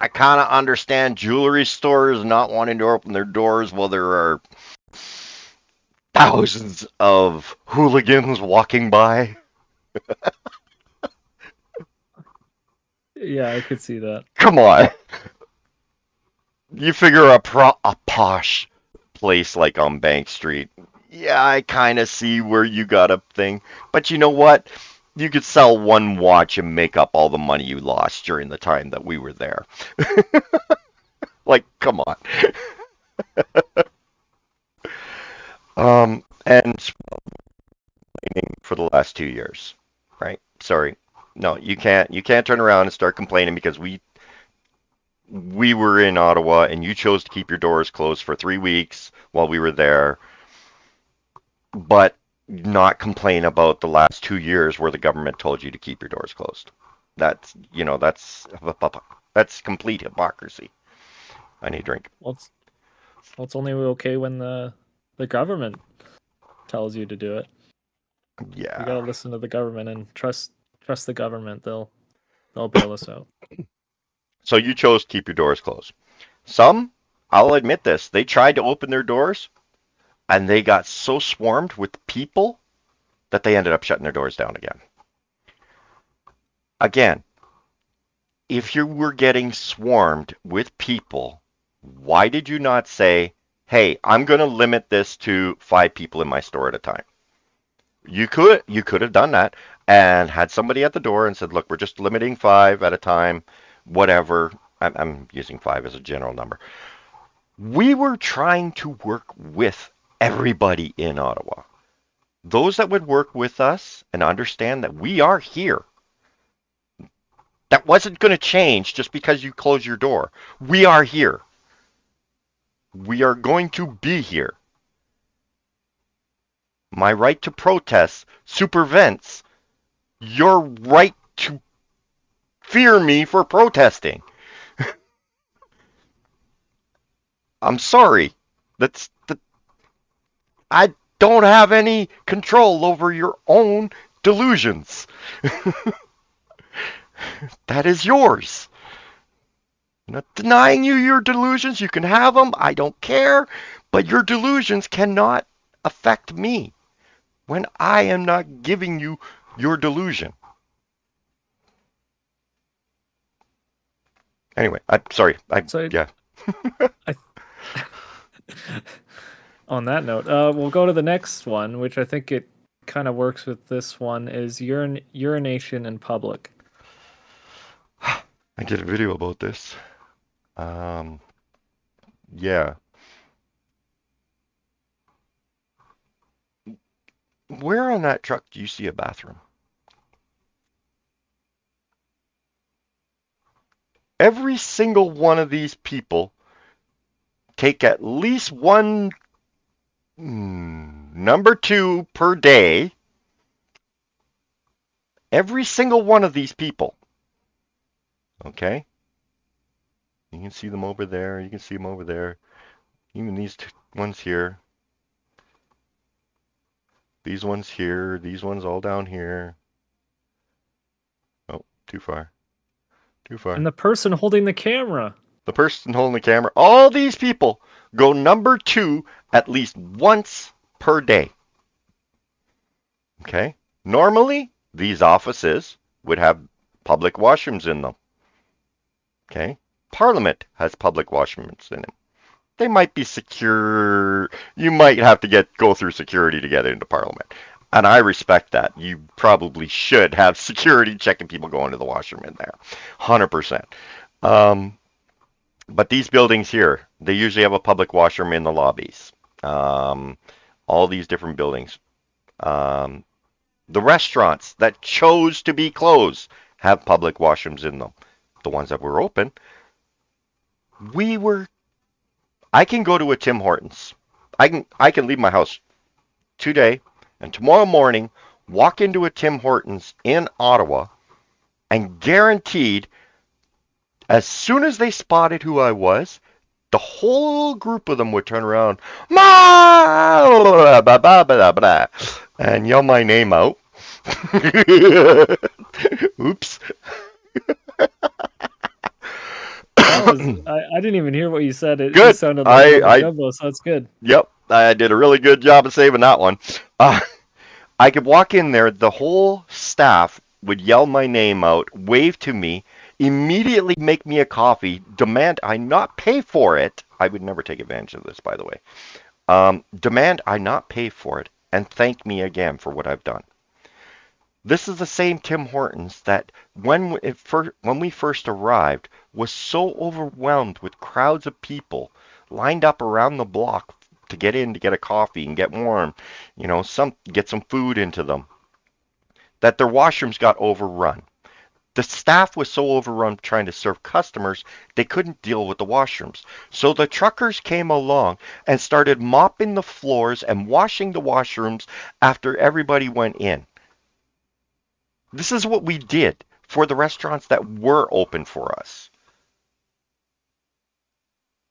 Speaker 1: I kind of understand jewelry stores not wanting to open their doors while there are thousands of hooligans walking by.
Speaker 2: yeah, I could see that.
Speaker 1: Come on. You figure a posh place like on Bank Street. Yeah, I kind of see where you got a thing. But you know what? You could sell one watch and make up all the money you lost during the time that we were there. Like, come on. And for the last 2 years, right? Sorry. No, you can't turn around and start complaining because we were in Ottawa and you chose to keep your doors closed for 3 weeks while we were there, but not complain about the last 2 years where the government told you to keep your doors closed. That's complete hypocrisy. I need a drink.
Speaker 2: Well, it's only okay when the government tells you to do it.
Speaker 1: Yeah.
Speaker 2: You gotta listen to the government and trust the government. They'll bail us out.
Speaker 1: So you chose to keep your doors closed. Some, I'll admit this, they tried to open their doors and they got so swarmed with people that they ended up shutting their doors down again. Again, if you were getting swarmed with people, why did you not say, hey, I'm going to limit this to 5 people in my store at a time? You could have done that and had somebody at the door and said, look, we're just limiting 5 at a time, whatever. I'm using 5 as a general number. We were trying to work with everybody in Ottawa. Those that would work with us and understand that we are here. That wasn't going to change just because you close your door. We are here. We are going to be here. My right to protest supervents your right to fear me for protesting. I'm sorry. I don't have any control over your own delusions. That is yours. I'm not denying you your delusions. You can have them. I don't care. But your delusions cannot affect me when I am not giving you your delusion. Anyway, I'm sorry. Yeah.
Speaker 2: On that note, we'll go to the next one, which I think it kind of works with this one, is urination in public.
Speaker 1: I did a video about this. Yeah. Where on that truck do you see a bathroom? Every single one of these people take at least one number 2 per day. Every single one of these people. Okay? You can see them over there. You can see them over there. Even these ones here. These ones here. These ones all down here. Oh, too far. Too far.
Speaker 2: And the person holding the camera.
Speaker 1: The person holding the camera. All these people go number 2 at least once per day. Okay? Normally, these offices would have public washrooms in them. Okay? Parliament has public washrooms in them. they might be secure. You might have to go through security to get into Parliament. And I respect that. You probably should have security checking people going to the washroom in there. 100%. But these buildings here, they usually have a public washroom in the lobbies. All these different buildings. The restaurants that chose to be closed have public washrooms in them. The ones that were open, I can go to a Tim Hortons. I can leave my house today and tomorrow morning, walk into a Tim Hortons in Ottawa, and guaranteed, as soon as they spotted who I was, the whole group of them would turn around, and yell my name out. Oops.
Speaker 2: I didn't even hear what you said. It
Speaker 1: Good.
Speaker 2: just sounded like a jumbo, so that's good.
Speaker 1: Yep, I did a really good job of saving that one. I could walk in there, the whole staff would yell my name out, wave to me, immediately make me a coffee, demand I not pay for it. I would never take advantage of this, by the way. Demand I not pay for it, and thank me again for what I've done. This is the same Tim Hortons that when we first arrived was so overwhelmed with crowds of people lined up around the block to get in to get a coffee and get warm, get some food into them, that their washrooms got overrun. The staff was so overrun trying to serve customers, they couldn't deal with the washrooms. So the truckers came along and started mopping the floors and washing the washrooms after everybody went in. This is what we did for the restaurants that were open for us.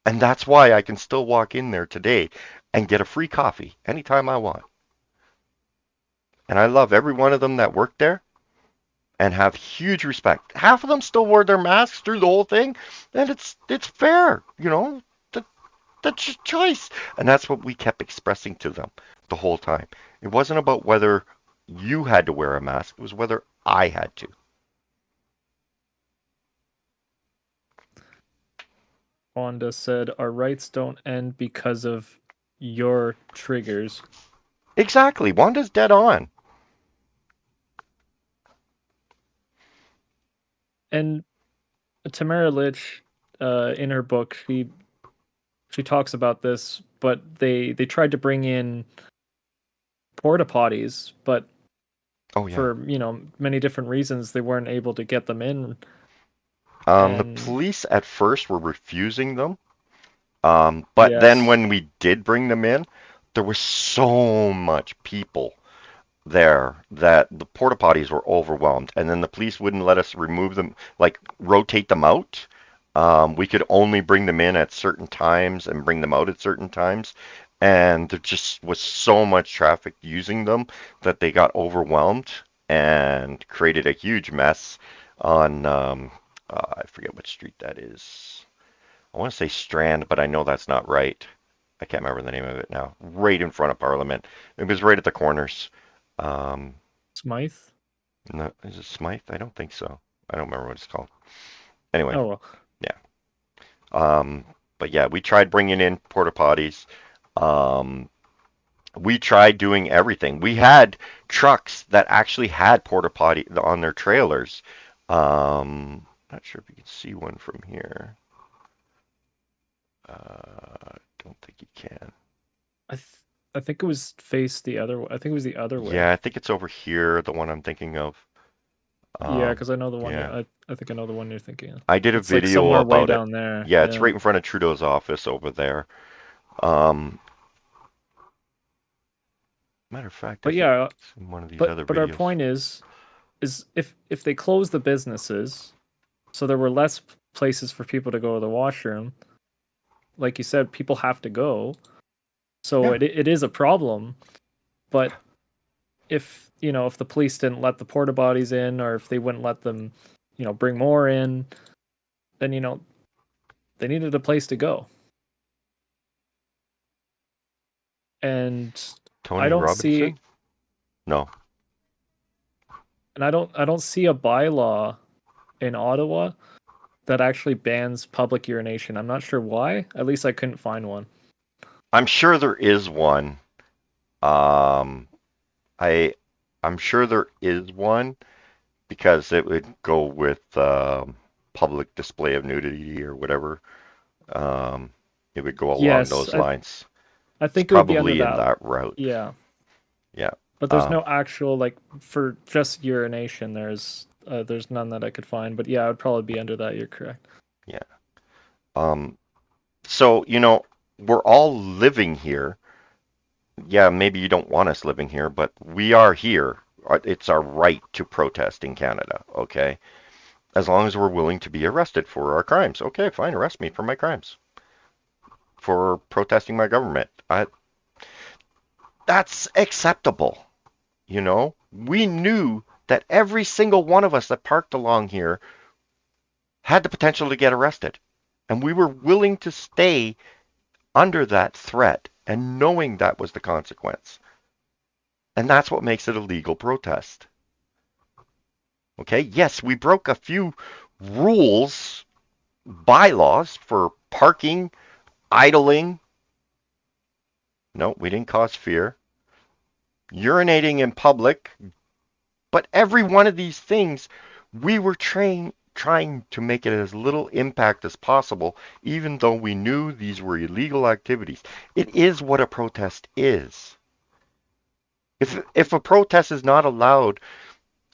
Speaker 1: And that's why I can still walk in there today and get a free coffee anytime I want. And I love every one of them that worked there and have huge respect. Half of them still wore their masks through the whole thing, and it's fair, that's your choice. And that's what we kept expressing to them the whole time. It wasn't about whether you had to wear a mask, it was whether I had to.
Speaker 2: Wanda said, our rights don't end because of your triggers.
Speaker 1: Exactly. Wanda's dead on.
Speaker 2: And Tamara Litch, in her book, she talks about this, but they tried to bring in porta potties, but for many different reasons they weren't able to get them in.
Speaker 1: The police at first were refusing them, but then when we did bring them in, there was so much people there that the porta potties were overwhelmed, and then the police wouldn't let us remove them, like rotate them out. We could only bring them in at certain times and bring them out at certain times, and there just was so much traffic using them that they got overwhelmed and created a huge mess on I forget what street that is. I want to say Strand, but I know that's not right. I can't remember the name of it now. Right in front of Parliament. It was right at the corners.
Speaker 2: Smythe?
Speaker 1: No, is it Smythe? I don't think so. I don't remember what it's called. Anyway.
Speaker 2: Oh, well.
Speaker 1: Yeah. But yeah, we tried bringing in porta potties. We tried doing everything. We had trucks that actually had porta potty on their trailers. Not sure if you can see one from here. Don't think you can.
Speaker 2: I think it was faced the other way. I think it was the other way.
Speaker 1: Yeah, I think it's over here, the one I'm thinking of.
Speaker 2: Yeah, because I know the one. Yeah. I think I know the one you're thinking of.
Speaker 1: I did a video about
Speaker 2: way
Speaker 1: it.
Speaker 2: Down there.
Speaker 1: Yeah, it's right in front of Trudeau's office over there. Matter of fact,
Speaker 2: but yeah,
Speaker 1: one of these other videos.
Speaker 2: But our point is if they close the businesses, so there were less places for people to go to the washroom. Like you said, people have to go, so it is a problem. But if the police didn't let the porta potties in, or if they wouldn't let them, bring more in, then they needed a place to go. And
Speaker 1: Tony
Speaker 2: I don't
Speaker 1: Robinson?
Speaker 2: see.
Speaker 1: No.
Speaker 2: And I don't see a bylaw in Ottawa that actually bans public urination. I'm not sure why. At least I couldn't find one.
Speaker 1: I'm sure there is one. I'm sure there is one because it would go with public display of nudity or whatever. It would go along those lines.
Speaker 2: I think
Speaker 1: it's
Speaker 2: it would be under
Speaker 1: probably in
Speaker 2: that.
Speaker 1: that route.
Speaker 2: Yeah.
Speaker 1: Yeah.
Speaker 2: But there's no actual, like, for just urination, there's none that I could find. But yeah, it would probably be under that. You're correct.
Speaker 1: Yeah. So, we're all living here. Yeah, maybe you don't want us living here, but we are here. It's our right to protest in Canada, okay? As long as we're willing to be arrested for our crimes. Okay, fine, arrest me for my crimes. For protesting my government. That's acceptable. We knew that every single one of us that parked along here had the potential to get arrested. And we were willing to stay under that threat and knowing that was the consequence. And that's what makes it a legal protest. Okay, yes, we broke a few rules, bylaws for parking, idling. No, we didn't cause fear. Urinating in public. But every one of these things, we were trying to make it as little impact as possible, even though we knew these were illegal activities. It is what a protest is. If a protest is not allowed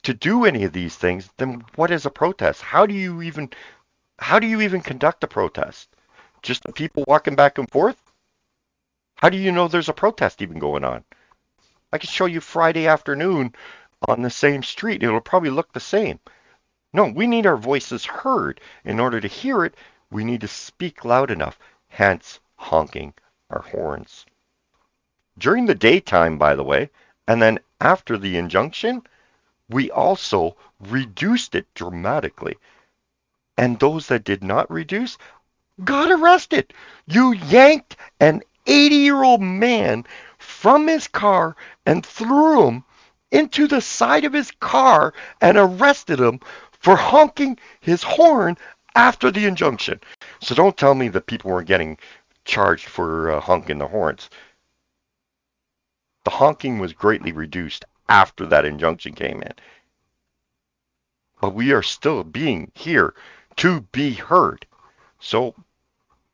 Speaker 1: to do any of these things, then what is a protest? How do you even conduct a protest? Just the people walking back and forth? How do you know there's a protest even going on? I could show you Friday afternoon on the same street. It'll probably look the same. No, we need our voices heard. In order to hear it, we need to speak loud enough, hence honking our horns. During the daytime, by the way, and then after the injunction, we also reduced it dramatically. And those that did not reduce got arrested. You yanked an 80-year-old man from his car and threw him into the side of his car and arrested him for honking his horn after the injunction. So don't tell me that people weren't getting charged for honking the horns. The honking was greatly reduced after that injunction came in. But we are still being here to be heard. So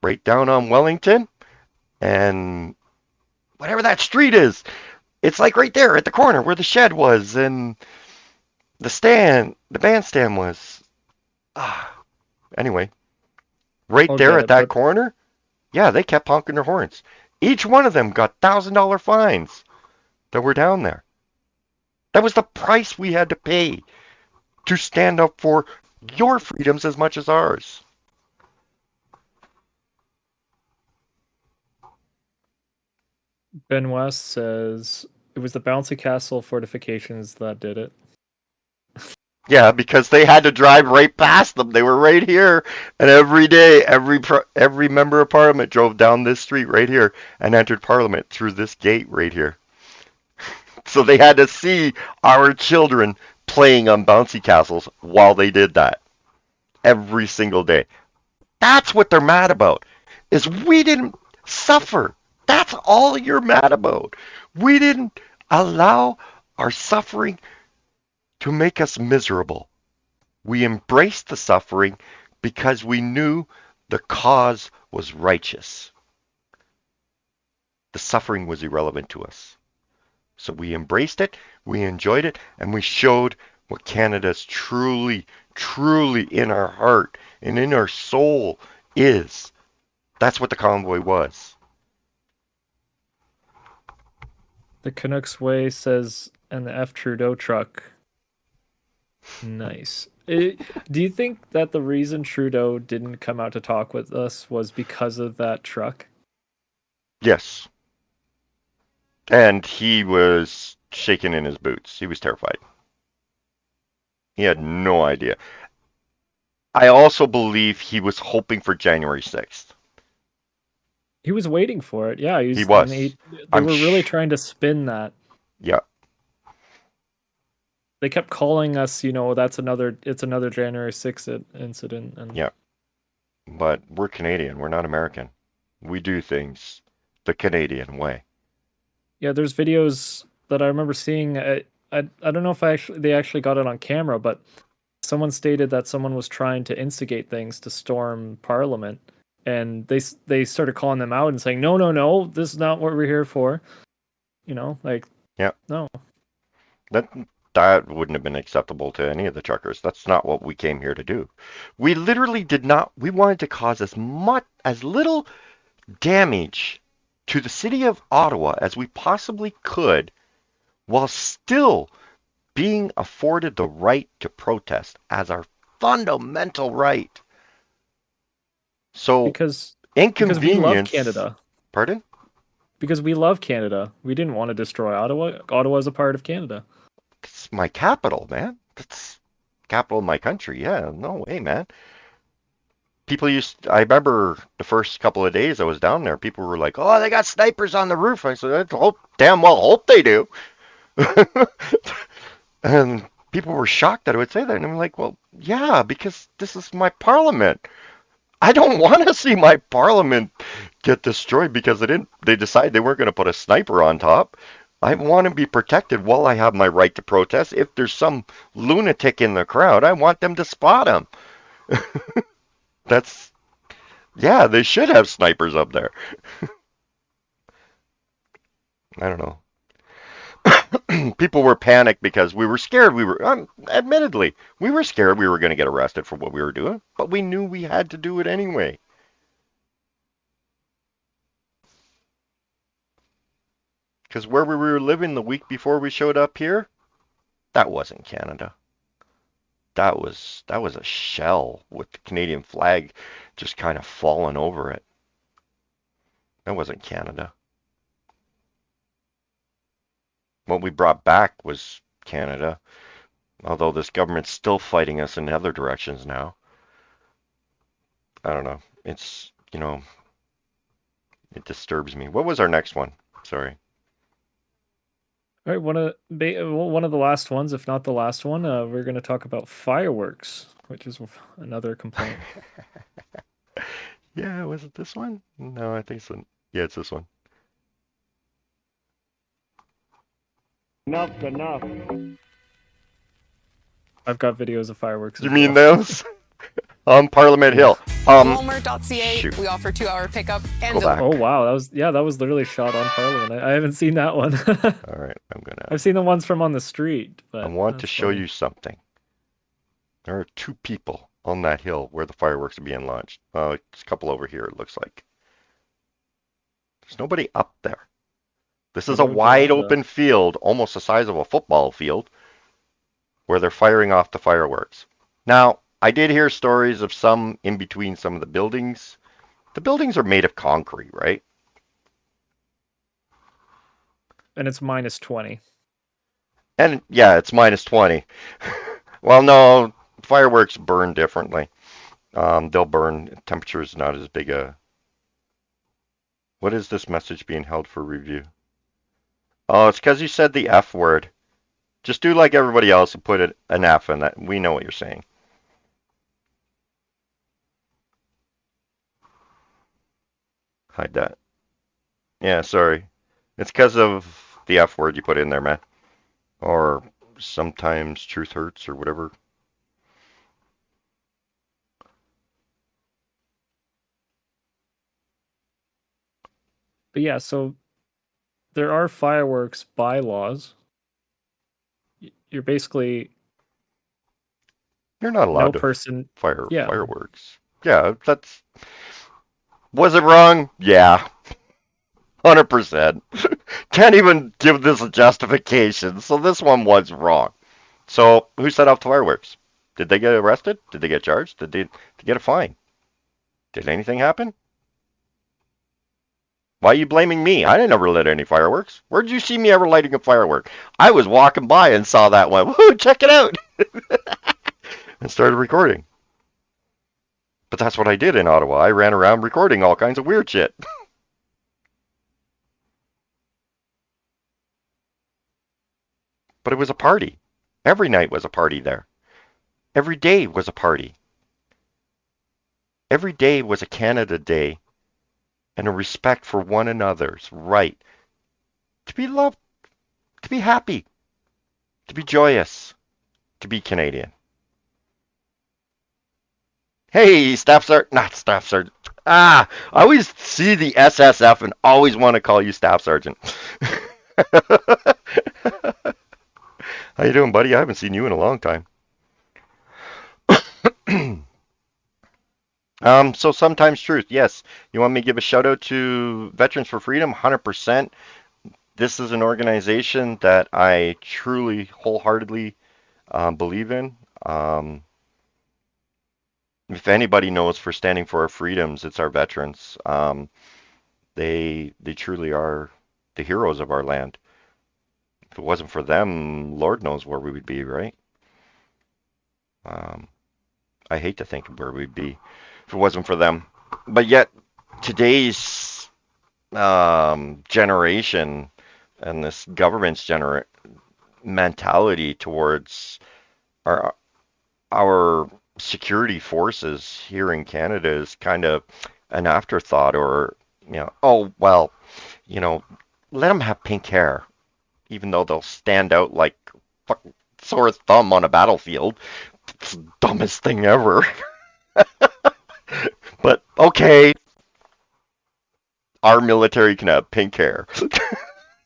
Speaker 1: right down on Wellington and whatever that street is, it's like right there at the corner where the shed was and the bandstand was. Anyway, right there at that corner, yeah, they kept honking their horns. Each one of them got $1,000 fines that were down there. That was the price we had to pay to stand up for your freedoms as much as ours.
Speaker 2: Ben West says it was the bouncy castle fortifications that did it.
Speaker 1: Yeah, because they had to drive right past them. They were right here, and every day, every member of Parliament drove down this street right here and entered Parliament through this gate right here. So they had to see our children playing on bouncy castles while they did that every single day. That's what they're mad about, is we didn't suffer. That's all you're mad about. We didn't allow our suffering to make us miserable. We embraced the suffering because we knew the cause was righteous. The suffering was irrelevant to us. So we embraced it, we enjoyed it, and we showed what Canada's truly, truly in our heart and in our soul is. That's what the convoy was.
Speaker 2: The Canucks Way says, and the F. Trudeau truck. Nice. Do you think that the reason Trudeau didn't come out to talk with us was because of that truck?
Speaker 1: Yes. And he was shaking in his boots. He was terrified. He had no idea. I also believe he was hoping for January 6th.
Speaker 2: He was waiting for it. Yeah,
Speaker 1: he was.
Speaker 2: They were really trying to spin that.
Speaker 1: Yeah.
Speaker 2: They kept calling us, it's another January 6th incident. And
Speaker 1: yeah. But we're Canadian. We're not American. We do things the Canadian way.
Speaker 2: Yeah, there's videos that I remember seeing. I don't know if they actually got it on camera, but someone stated that someone was trying to instigate things to storm Parliament, and they started calling them out and saying, "No, no, no, this is not what we're here for." You know, like,
Speaker 1: Yeah.
Speaker 2: no.
Speaker 1: That wouldn't have been acceptable to any of the truckers. That's not what we came here to do. We literally did not. We wanted to cause as little damage to the city of Ottawa as we possibly could, while still being afforded the right to protest as our fundamental right. So
Speaker 2: Because we love
Speaker 1: inconvenience.
Speaker 2: Canada.
Speaker 1: Pardon?
Speaker 2: Because we love Canada. We didn't want to destroy Ottawa. Ottawa is a part of Canada.
Speaker 1: It's my capital, man. That's capital of my country. Yeah, no way, man. I remember the first couple of days I was down there, people were like, oh, they got snipers on the roof. I said, damn well hope they do. And people were shocked that I would say that. And I'm like, well, yeah, because this is my parliament. I don't want to see my parliament get destroyed because they decided they weren't going to put a sniper on top. I want to be protected while I have my right to protest. If there's some lunatic in the crowd, I want them to spot him. Yeah, they should have snipers up there. I don't know. People were panicked because we were scared. Admittedly, we were scared we were going to get arrested for what we were doing, but we knew we had to do it anyway. Because where we were living the week before we showed up here, that wasn't Canada. That was a shell with the Canadian flag just kind of falling over it. That wasn't Canada. What we brought back was Canada, although this government's still fighting us in other directions now. I don't know. It's, it disturbs me. What was our next one? Sorry.
Speaker 2: All right, one of the last ones, if not the last one, we're going to talk about fireworks, which is another complaint.
Speaker 1: Yeah, was it this one? No, I think so. Yeah, it's this one.
Speaker 3: Enough's enough.
Speaker 2: I've got videos of fireworks.
Speaker 1: You mean those? On Parliament Hill.
Speaker 4: Walmart.ca.
Speaker 1: Shoot.
Speaker 4: We offer 2-hour pickup and
Speaker 1: Go back.
Speaker 2: Oh wow, that was literally shot on Parliament. I haven't seen that one.
Speaker 1: All right,
Speaker 2: I've seen the ones from on the street. But
Speaker 1: I want to
Speaker 2: that's
Speaker 1: show
Speaker 2: funny.
Speaker 1: you something. There are two people on that hill where the fireworks are being launched. It's a couple over here, it looks like. There's nobody up there. This is a wide open field, almost the size of a football field, where they're firing off the fireworks. Now, I did hear stories of some in between some of the buildings. The buildings are made of concrete, right?
Speaker 2: And it's -20.
Speaker 1: And yeah, it's -20. Well, no, fireworks burn differently. They'll burn. Temperature is not as big a. What is this message being held for review? Oh, it's because you said the F word. Just do like everybody else and put an F in that. We know what you're saying. Hide that. Yeah, sorry. It's because of the F word you put in there, man. Or sometimes truth hurts or whatever.
Speaker 2: But yeah, so there are fireworks bylaws. You're basically
Speaker 1: You're not allowed
Speaker 2: no person.
Speaker 1: to
Speaker 2: Yeah.
Speaker 1: fireworks. Yeah, that's. Was it wrong? Yeah. 100%. Can't even give this a justification. So this one was wrong. So who set off the fireworks? Did they get arrested? Did they get charged? Did they get a fine? Did anything happen? Why are you blaming me? I didn't ever lit any fireworks. Where did you see me ever lighting a firework? I was walking by and saw that one. Woo, check it out. And started recording. But that's what I did in Ottawa. I ran around recording all kinds of weird shit. But it was a party. Every night was a party there. Every day was a party. Every day was a Canada Day and a respect for one another's right to be loved, to be happy, to be joyous, to be Canadian. Hey, Staff Sergeant, not Staff Sergeant. I always see the SSF and always want to call you Staff Sergeant. How you doing, buddy? I haven't seen you in a long time. So sometimes truth, yes. You want me to give a shout out to Veterans for Freedom? 100%. This is an organization that I truly, wholeheartedly believe in. If anybody knows for standing for our freedoms, it's our veterans. They truly are the heroes of our land. If it wasn't for them, Lord knows where we would be, right? I hate to think of where we'd be if it wasn't for them. But yet, today's generation and this government's mentality towards our security forces here in Canada is kind of an afterthought, or oh well, let them have pink hair, even though they'll stand out like fucking sore thumb on a battlefield. It's the dumbest thing ever. But okay, our military can have pink hair.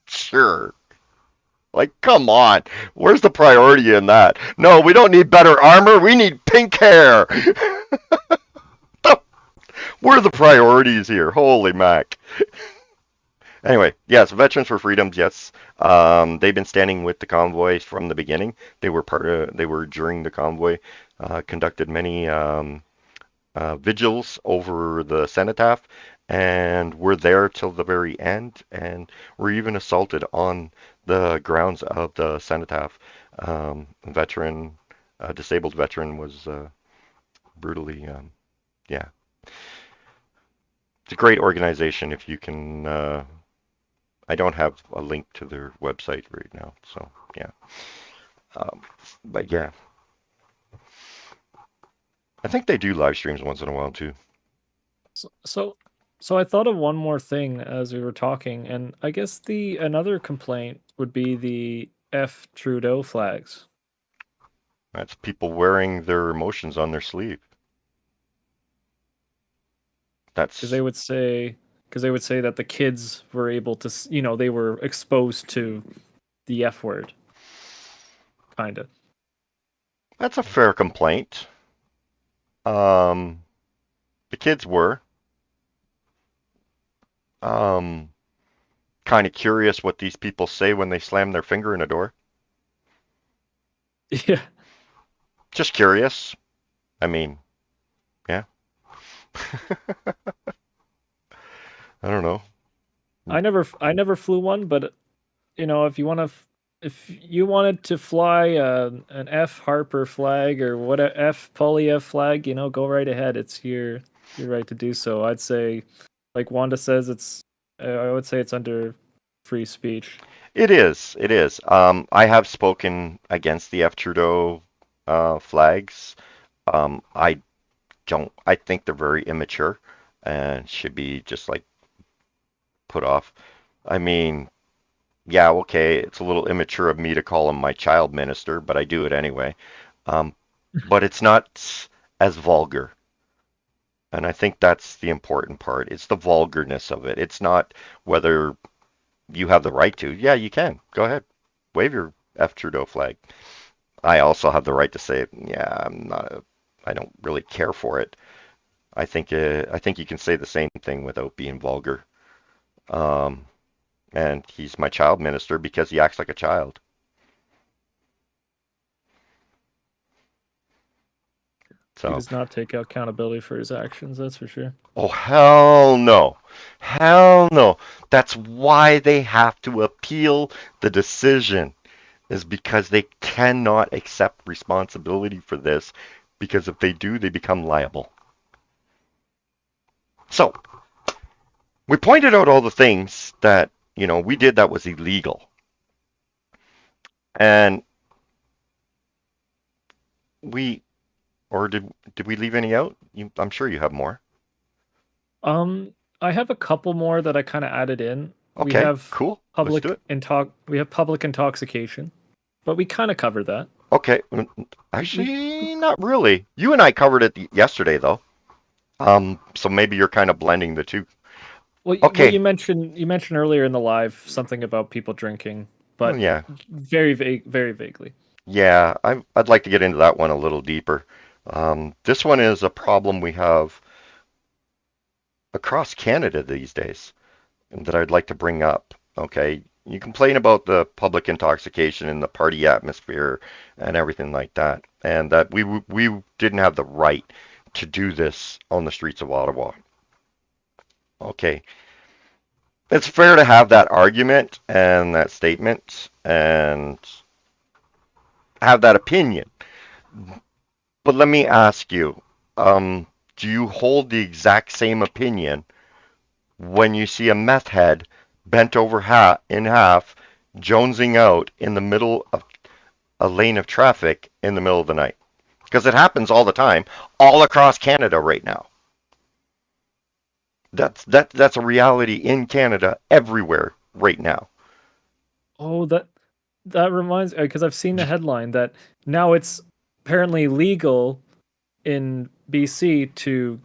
Speaker 1: Sure. Like, come on. Where's the priority in that? No, we don't need better armor. We need pink hair. Where are the priorities here? Holy mac. Anyway, yes, Veterans for Freedoms, yes. They've been standing with the convoy from the beginning. They were during the convoy, conducted many vigils over the cenotaph, and were there till the very end, and were even assaulted on the grounds of the cenotaph. Disabled veteran was brutally, yeah. It's a great organization. If you can, I don't have a link to their website right now, so yeah. But yeah, I think they do live streams once in a while too.
Speaker 2: So I thought of one more thing as we were talking, and I guess another complaint would be the F Trudeau flags.
Speaker 1: That's people wearing their emotions on their sleeve. That's
Speaker 2: because they would say that the kids were able to, they were exposed to the F word, kind of.
Speaker 1: That's a fair complaint. The kids were. Kind of curious what these people say when they slam their finger in a door.
Speaker 2: Yeah.
Speaker 1: Just curious. I mean, yeah. I don't know.
Speaker 2: I never flew one, but if you wanted to fly an F Harper flag or what a F Polyev flag, go right ahead. It's your right to do so. I'd say, like Wanda says, I would say it's under free speech.
Speaker 1: It is. It is. I have spoken against the F Trudeau flags. I think they're very immature and should be just like put off. I mean, yeah, okay, it's a little immature of me to call him my child minister, but I do it anyway. But it's not as vulgar. And I think that's the important part. It's the vulgarness of it. It's not whether you have the right to. Yeah, you can. Go ahead. Wave your F Trudeau flag. I also have the right to say, yeah, I don't really care for it. I think you can say the same thing without being vulgar. And he's my child minister because he acts like a child. So.
Speaker 2: He does not take accountability for his actions, that's for sure.
Speaker 1: Oh, hell no. Hell no. That's why they have to appeal the decision, is because they cannot accept responsibility for this, because if they do, they become liable. So, we pointed out all the things that, we did that was illegal. And we Or did we leave any out? I'm sure you have more.
Speaker 2: I have a couple more that I kind of added in. We
Speaker 1: Okay,
Speaker 2: have
Speaker 1: cool. Let's do it.
Speaker 2: we have public intoxication, but we kind of covered that.
Speaker 1: Okay,
Speaker 2: We
Speaker 1: actually, not really. You and I covered it yesterday, though. So maybe you're kind of blending the two.
Speaker 2: well,
Speaker 1: Okay.
Speaker 2: you mentioned earlier in the live something about people drinking, but
Speaker 1: Yeah.
Speaker 2: very vaguely.
Speaker 1: Yeah, I'd like to get into that one a little deeper. This one is a problem we have across Canada these days and that I'd like to bring up. Okay, you complain about the public intoxication and the party atmosphere and everything like that, and that we didn't have the right to do this on the streets of Ottawa. Okay, it's fair to have that argument and that statement and have that opinion. But let me ask you, do you hold the exact same opinion when you see a meth head bent over in half, jonesing out in the middle of a lane of traffic in the middle of the night? Because it happens all the time, all across Canada right now. That's a reality in Canada everywhere right now.
Speaker 2: Oh, that reminds me because I've seen the headline that now it's apparently legal in BC to,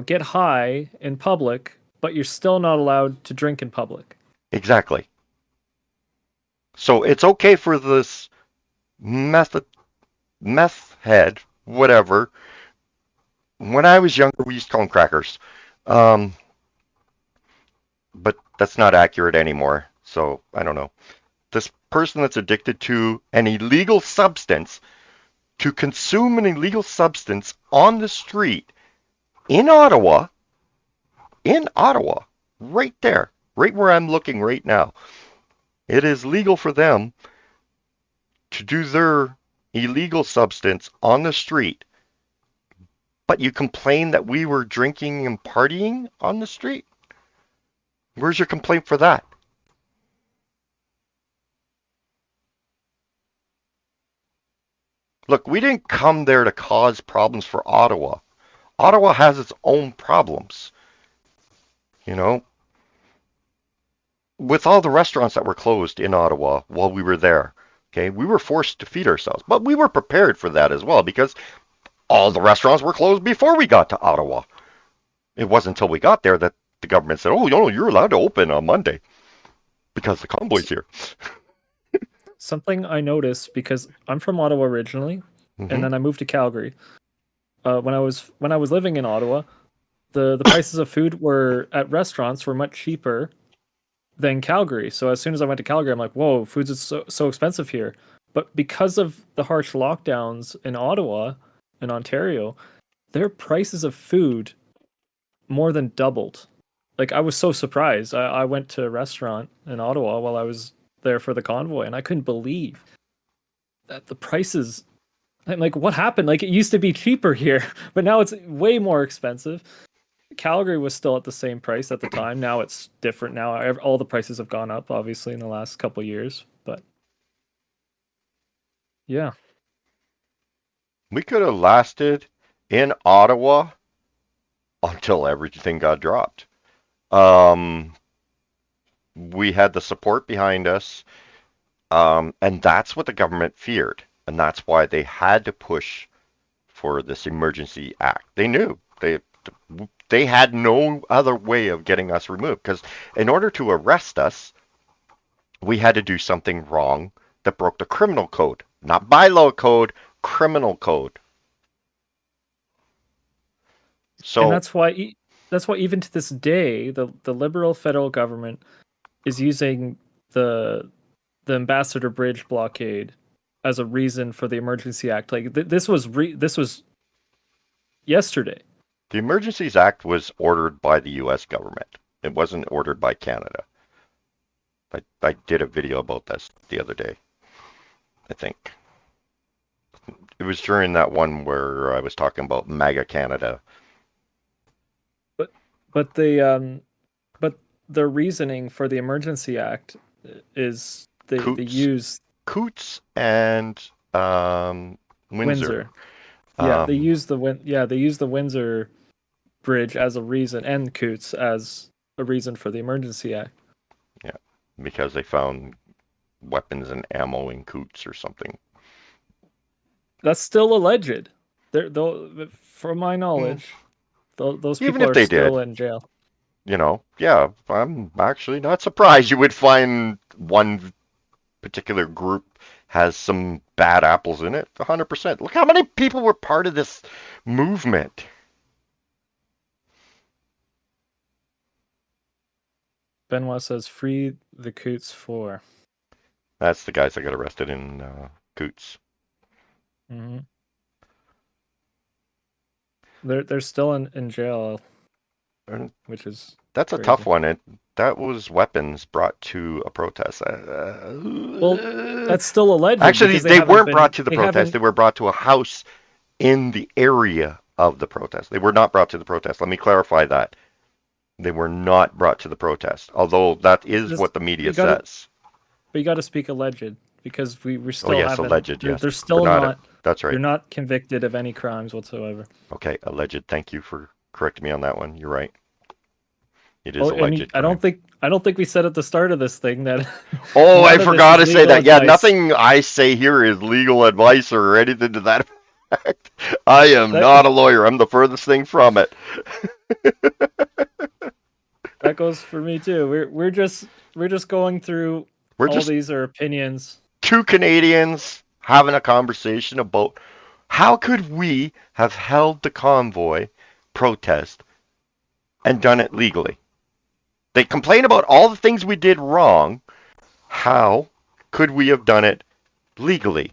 Speaker 2: get high in public, but you're still not allowed to drink in public.
Speaker 1: Exactly. So it's okay for this meth head, whatever. When I was younger, we used to call them crackers. Um, but that's not accurate anymore. So I don't know. This person that's addicted to an illegal substance, to consume an illegal substance on the street in Ottawa, right there, right where I'm looking right now. It is legal for them to do their illegal substance on the street, but you complain that we were drinking and partying on the street? Where's your complaint for that? Look, we didn't come there to cause problems for Ottawa. Ottawa has its own problems. You know, with all the restaurants that were closed in Ottawa while we were there, okay, we were forced to feed ourselves. But we were prepared for that as well because all the restaurants were closed before we got to Ottawa. It wasn't until we got there that the government said, oh, you're allowed to open on Monday because the convoy's here.
Speaker 2: Something I noticed because I'm from Ottawa originally, and then I moved to Calgary. When I was living in Ottawa, the prices of food were at restaurants were much cheaper than Calgary. So as soon as I went to Calgary, I'm like, whoa, food's is so expensive here. But because of the harsh lockdowns in Ottawa and Ontario, their prices of food more than doubled. Like I was so surprised. I went to a restaurant in Ottawa while I was there for the convoy, and I couldn't believe that the prices. I'm like, what happened? Like it used to be cheaper here, but now it's way more expensive. Calgary was still at the same price at the time. Now it's different. Now all the prices have gone up, obviously, in the last couple of years. But yeah,
Speaker 1: We could have lasted in Ottawa until everything got dropped. Um, we had the support behind us, and that's what the government feared, and that's why they had to push for this emergency act. They knew they had no other way of getting us removed because in order to arrest us, we had to do something wrong that broke the criminal code, not bylaw code, criminal code.
Speaker 2: and
Speaker 1: So
Speaker 2: that's why even to this day, the Liberal federal government is using the Ambassador Bridge blockade as a reason for the Emergency Act. Like this was yesterday.
Speaker 1: the Emergencies Act was ordered by the U.S. government. It wasn't ordered by Canada. I did a video about this the other day, I think. It was during that one where I was talking about MAGA Canada.
Speaker 2: But the reasoning for the Emergency Act is they
Speaker 1: Coots,
Speaker 2: use
Speaker 1: Coots and Windsor.
Speaker 2: Windsor. Yeah, they
Speaker 1: Um,
Speaker 2: use they use the Windsor Bridge as a reason, and Coots as a reason for the Emergency Act.
Speaker 1: yeah, because they found weapons and ammo in Coots or something.
Speaker 2: That's still alleged. From my knowledge, those
Speaker 1: Even
Speaker 2: people
Speaker 1: if
Speaker 2: are
Speaker 1: they
Speaker 2: still
Speaker 1: did,
Speaker 2: in jail.
Speaker 1: yeah, I'm actually not surprised you would find one particular group has some bad apples in it. 100%. Look how many people were part of this movement.
Speaker 2: Benoit says, "Free the Coots 4."
Speaker 1: That's the guys that got arrested in Coots.
Speaker 2: Mm-hmm. They're still in jail,
Speaker 1: And
Speaker 2: which is
Speaker 1: that's a tough
Speaker 2: crazy.
Speaker 1: one. That was weapons brought to a protest.
Speaker 2: Well, that's still alleged
Speaker 1: Actually,
Speaker 2: because
Speaker 1: they weren't brought to the protest. They
Speaker 2: haven't.
Speaker 1: were brought to a house in the area of the protest. They were not brought to the protest. Let me clarify that. They were not brought to the protest, although that is
Speaker 2: Just,
Speaker 1: what the media
Speaker 2: you gotta
Speaker 1: says.
Speaker 2: but you gotta speak alleged because we
Speaker 1: Oh
Speaker 2: still
Speaker 1: yes,
Speaker 2: haven't.
Speaker 1: alleged,
Speaker 2: They're
Speaker 1: yes.
Speaker 2: still
Speaker 1: But not
Speaker 2: not.
Speaker 1: that's right.
Speaker 2: They're not convicted of any crimes whatsoever.
Speaker 1: Okay, alleged. Thank you for correcting me on that one. You're right. It is
Speaker 2: Oh, and
Speaker 1: alleged crime.
Speaker 2: I don't think we said at the start of this thing that.
Speaker 1: Oh, I
Speaker 2: none of this
Speaker 1: forgot
Speaker 2: is
Speaker 1: to say
Speaker 2: legal
Speaker 1: that. Yeah,
Speaker 2: advice.
Speaker 1: nothing I say here is legal advice or anything to that effect. I am
Speaker 2: That-
Speaker 1: not a lawyer. I'm the furthest thing from it.
Speaker 2: That goes for me too. We're just going through
Speaker 1: We're
Speaker 2: all
Speaker 1: just
Speaker 2: these are opinions.
Speaker 1: two Canadians having a conversation about how could we have held the convoy protest and done it legally. They complain about all the things we did wrong. How could we have done it legally?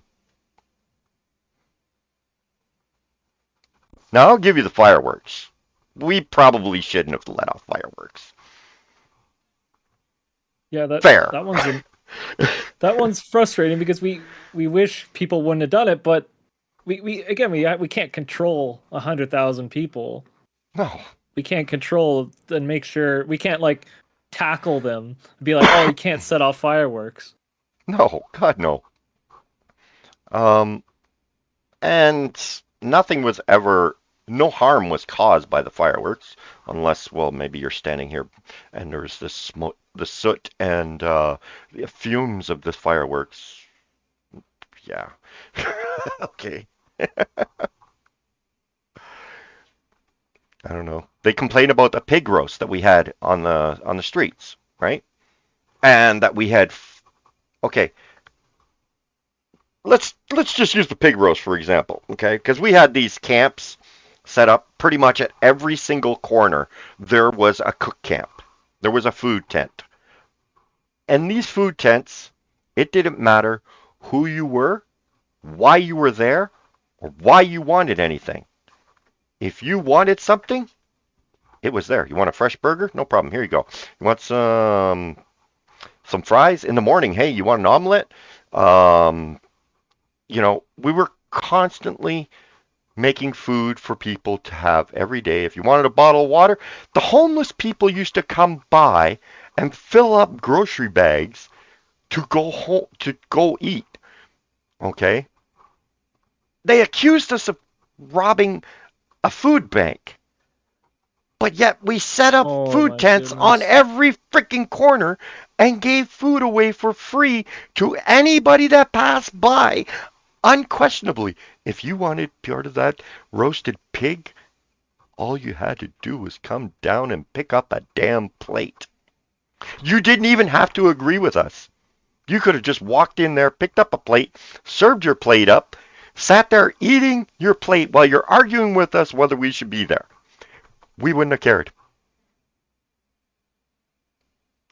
Speaker 1: Now, I'll give you the fireworks. We probably shouldn't have let off fireworks.
Speaker 2: Yeah,
Speaker 1: Fair.
Speaker 2: that one's frustrating because we wish people wouldn't have done it, but we can't control 100,000 people.
Speaker 1: No.
Speaker 2: We can't control and make sure we can't like tackle them and be like, oh, you can't set off fireworks.
Speaker 1: No. God, no. And nothing was ever, no harm was caused by the fireworks, unless, well, maybe you're standing here and there's this smoke, the soot and the fumes of the fireworks. Yeah. Okay. I don't know. They complain about the pig roast that we had on the streets, right? And that we had. Okay. Let's just use the pig roast for example, okay? Because we had these camps set up pretty much at every single corner. There was a cook camp. There was a food tent. And these food tents, it didn't matter who you were, why you were there, or why you wanted anything. If you wanted something, it was there. You want a fresh burger? No problem. Here you go. You want some fries in the morning? Hey, you want an omelet? We were constantly making food for people to have every day. If you wanted a bottle of water, the homeless people used to come by and fill up grocery bags to go home to go eat. Okay? They accused us of robbing a food bank. But yet we set up food tents on every freaking corner and gave food away for free to anybody that passed by. Unquestionably, if you wanted part of that roasted pig, all you had to do was come down and pick up a damn plate. You didn't even have to agree with us. You could have just walked in there, picked up a plate, served your plate up, sat there eating your plate while you're arguing with us whether we should be there. We wouldn't have cared.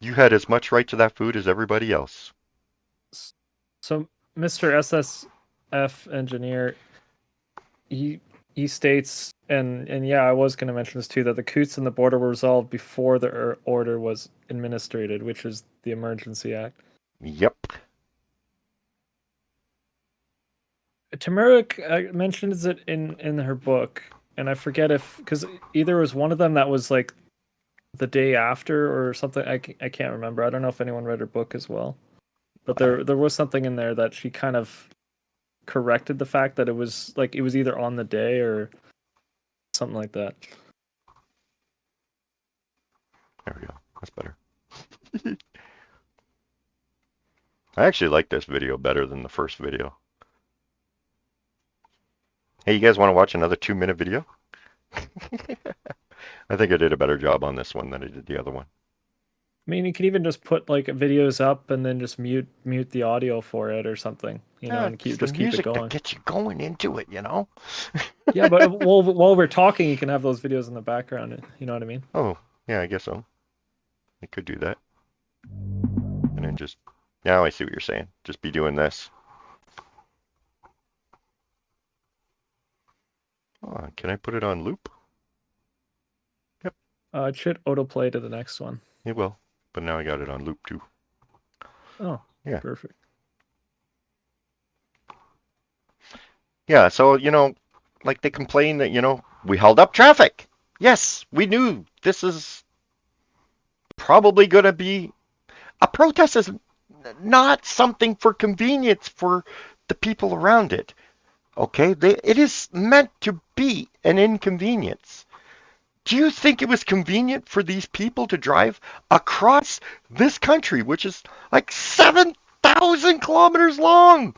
Speaker 1: You had as much right to that food as everybody else.
Speaker 2: So, Mr. SSF engineer, he states, and yeah, I was going to mention this too, that the Coots and the border were resolved before the order was administered, which is the Emergency Act.
Speaker 1: Yep.
Speaker 2: Turmeric mentions it in her book, and I forget because either was one of them that was like the day after or something. I can't remember. I don't know if anyone read her book as well, but there was something in there that she kind of corrected the fact that it was either on the day or something like that.
Speaker 1: There we go. That's better. I actually like this video better than the first video. Hey, you guys want to watch another 2-minute video? I think I did a better job on this one than I did the other one.
Speaker 2: I mean, you could even just put like videos up and then just mute the audio for it or something, and keep
Speaker 1: the
Speaker 2: it
Speaker 1: music
Speaker 2: going.
Speaker 1: to get you going into it,
Speaker 2: Yeah, but while we're talking, you can have those videos in the background. You know what I mean?
Speaker 1: Oh, yeah, I guess so. I could do that. And then just, now I see what you're saying. Just be doing this. Oh, can I put it on loop? Yep.
Speaker 2: It should autoplay to the next one.
Speaker 1: It will. But now I got it on loop too.
Speaker 2: Oh,
Speaker 1: yeah.
Speaker 2: Perfect.
Speaker 1: Yeah, so, like they complain that, we held up traffic. Yes, we knew this is probably going to be a protest is not something for convenience for the people around it. Okay, it is meant to be an inconvenience. Do you think it was convenient for these people to drive across this country, which is like 7,000 kilometers long?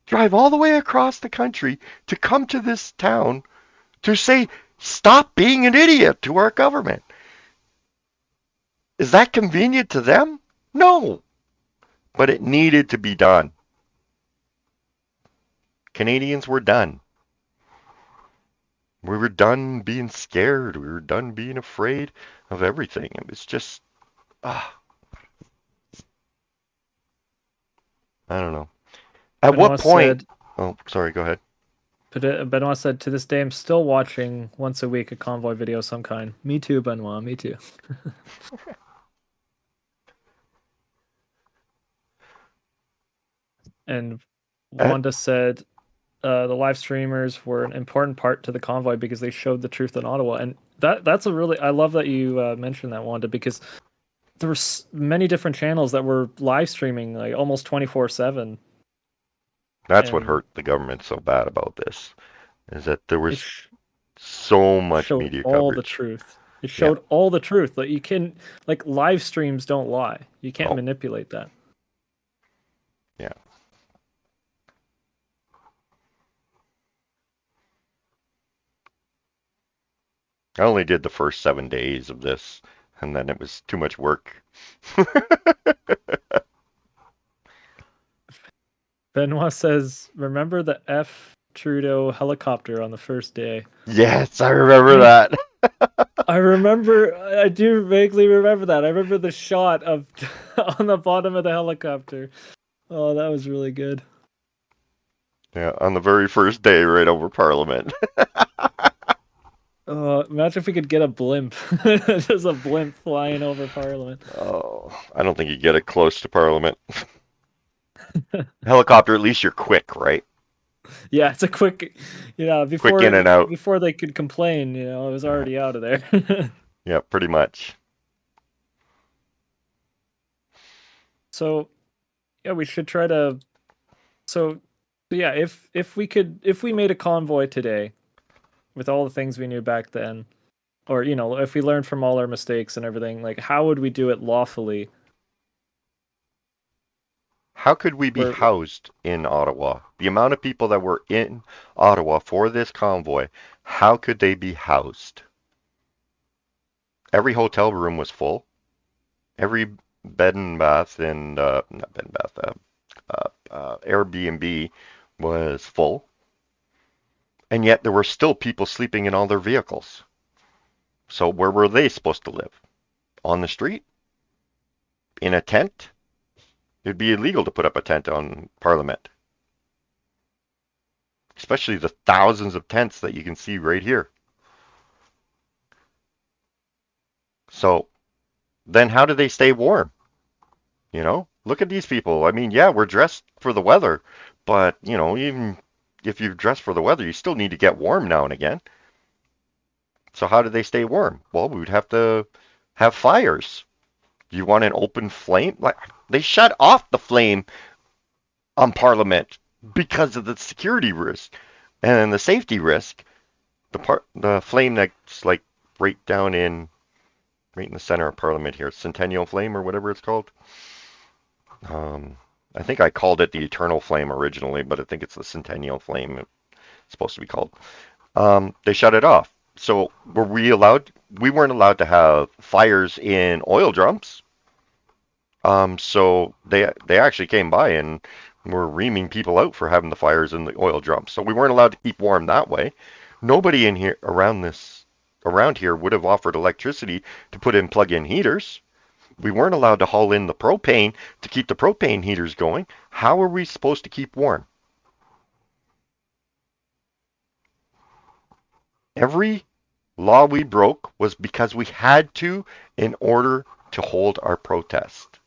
Speaker 1: Drive all the way across the country to come to this town to say, stop being an idiot to our government. Is that convenient to them? No. But it needed to be done. Canadians were done. We were done being scared. We were done being afraid of everything. It was just, I don't know. At
Speaker 2: Benoit
Speaker 1: what point?
Speaker 2: Said,
Speaker 1: oh, sorry, go ahead.
Speaker 2: Benoit said, to this day, I'm still watching once a week a convoy video of some kind. Me too, Benoit. Me too. And Wanda said, the live streamers were an important part to the convoy because they showed the truth in Ottawa. And that's a really, I love that you mentioned that, Wanda, because there were many different channels that were live streaming like almost 24/7.
Speaker 1: That's what hurt the government so bad about this, is that there was so much media coverage.
Speaker 2: All the truth. It showed all the truth. Like you can, like live streams don't lie. You can't manipulate that.
Speaker 1: Yeah. I only did the first 7 days of this, and then it was too much work.
Speaker 2: Benoit says, remember the F. Trudeau helicopter on the first day?
Speaker 1: Yes, I remember that.
Speaker 2: I do vaguely remember that. I remember the shot of on the bottom of the helicopter. Oh, that was really good.
Speaker 1: Yeah, on the very first day, right over Parliament.
Speaker 2: Imagine if we could get a blimp. There's a blimp flying over Parliament.
Speaker 1: Oh, I don't think you get it close to Parliament. Helicopter, at least you're quick, right?
Speaker 2: Yeah, it's a quick, before
Speaker 1: quick in and out.
Speaker 2: Before they could complain, it was already out of there.
Speaker 1: Yeah, pretty much.
Speaker 2: So, yeah, we should try to. So yeah, if we made a convoy today, with all the things we knew back then, or if we learned from all our mistakes and everything, like how would we do it lawfully?
Speaker 1: How could we be housed in Ottawa? The amount of people that were in Ottawa for this convoy, how could they be housed? Every hotel room was full. Every bed and bath and not bed and bath, Airbnb was full. And yet there were still people sleeping in all their vehicles. So where were they supposed to live? On the street? In a tent? It'd be illegal to put up a tent on Parliament. Especially the thousands of tents that you can see right here. So then how do they stay warm? Look at these people. I mean, yeah, we're dressed for the weather, but, even if you're dressed for the weather, you still need to get warm now and again. So how do they stay warm? Well, we would have to have fires. Do you want an open flame? Like, they shut off the flame on Parliament because of the security risk and the safety risk. The flame that's like right in the center of Parliament here, Centennial Flame or whatever it's called. I think I called it the Eternal Flame originally, but I think it's the Centennial Flame it's supposed to be called. They shut it off. So were we allowed? We weren't allowed to have fires in oil drums. So they actually came by and were reaming people out for having the fires in the oil drums. So we weren't allowed to keep warm that way. Nobody in here around here would have offered electricity to put in plug-in heaters. We weren't allowed to haul in the propane to keep the propane heaters going. How are we supposed to keep warm? Every law we broke was because we had to in order to hold our protest.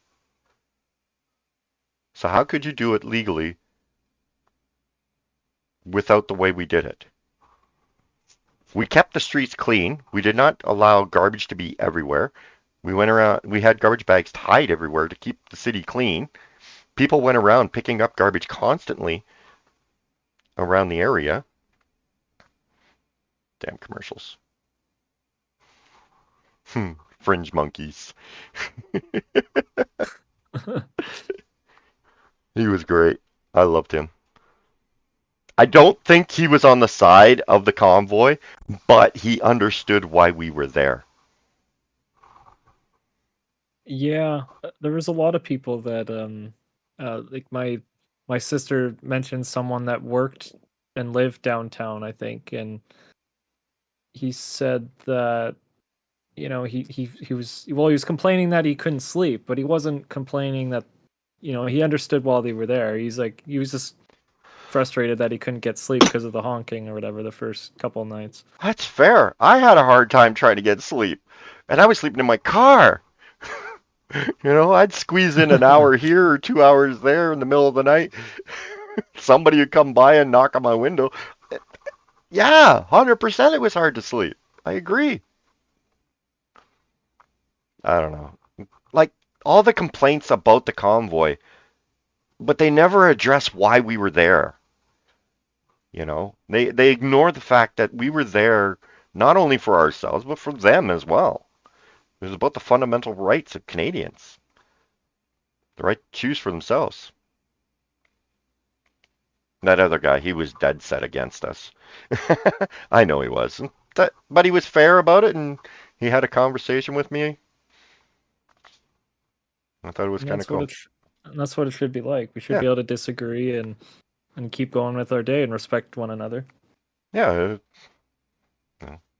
Speaker 1: So how could you do it legally without the way we did it? We kept the streets clean. We did not allow garbage to be everywhere. We went around, we had garbage bags tied everywhere to keep the city clean. People went around picking up garbage constantly around the area. Damn commercials. Fringe monkeys. He was great. I loved him. I don't think he was on the side of the convoy, but he understood why we were there.
Speaker 2: Yeah, there was a lot of people that like my sister mentioned someone that worked and lived downtown, I think, and he said that he was complaining that he couldn't sleep, but he wasn't complaining that he understood while they were there. He was just frustrated that he couldn't get sleep because of the honking or whatever the first couple of nights.
Speaker 1: That's fair. I had a hard time trying to get sleep, and I was sleeping in my car. I'd squeeze in an hour here or 2 hours there in the middle of the night. Somebody would come by and knock on my window. Yeah, 100% it was hard to sleep. I agree. I don't know. Like, all the complaints about the convoy, but they never address why we were there. They ignore the fact that we were there not only for ourselves, but for them as well. It was about the fundamental rights of Canadians. The right to choose for themselves. That other guy, he was dead set against us. I know he was. But he was fair about it, and he had a conversation with me. I thought it was kind of cool.
Speaker 2: And that's what it should be like. We should be able to disagree and keep going with our day and respect one another.
Speaker 1: Yeah.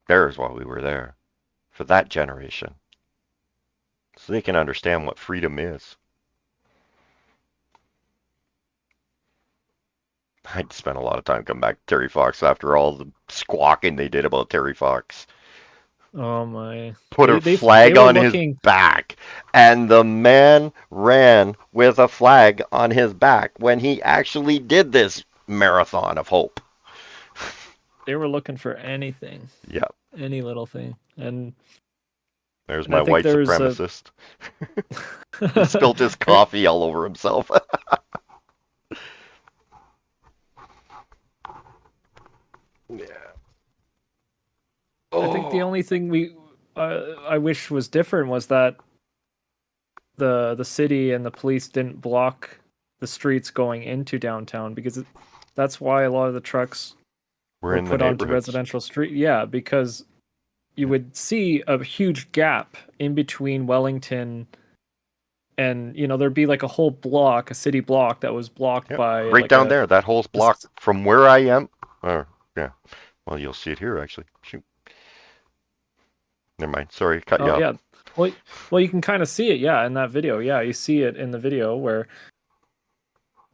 Speaker 1: There's why we were there. For that generation. So they can understand what freedom is. I'd spent a lot of time coming back to Terry Fox after all the squawking they did about Terry Fox.
Speaker 2: Oh my.
Speaker 1: Put a flag on his back. And the man ran with a flag on his back when he actually did this marathon of hope.
Speaker 2: They were looking for anything.
Speaker 1: Yeah.
Speaker 2: Any little thing. And
Speaker 1: there's my white supremacist. He spilled his coffee all over himself. Yeah.
Speaker 2: I think the only thing I wish was different was that the city and the police didn't block the streets going into downtown, because that's why a lot of the trucks were put onto residential street. Yeah, because you would see a huge gap in between Wellington and, there'd be like a whole block, a city block that was blocked by...
Speaker 1: Right like down there, that whole block from where I am. Yeah. Well, you'll see it here, actually. Shoot. Never mind. Sorry, cut you off.
Speaker 2: Yeah. Well, you can kind of see it, in that video. Yeah, you see it in the video where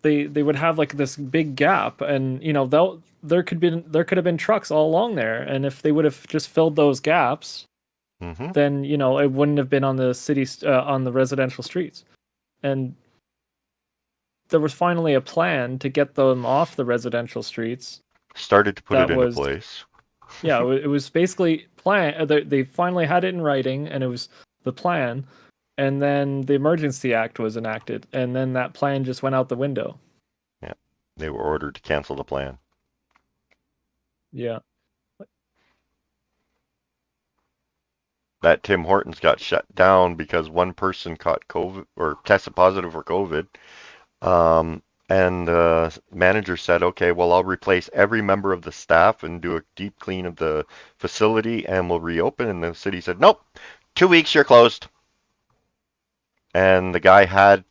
Speaker 2: they would have like this big gap, and there could have been trucks all along there, and if they would have just filled those gaps, then it wouldn't have been on the city on the residential streets. And there was finally a plan to get them off the residential streets.
Speaker 1: Started to put it into place.
Speaker 2: Yeah, it was basically plan. They finally had it in writing, and it was the plan. And then the Emergency Act was enacted, and then that plan just went out the window.
Speaker 1: Yeah. They were ordered to cancel the plan.
Speaker 2: Yeah.
Speaker 1: That Tim Hortons got shut down because one person caught COVID or tested positive for COVID. And the manager said, okay, well, I'll replace every member of the staff and do a deep clean of the facility and we'll reopen. And the city said, nope, 2 weeks, you're closed. And the guy had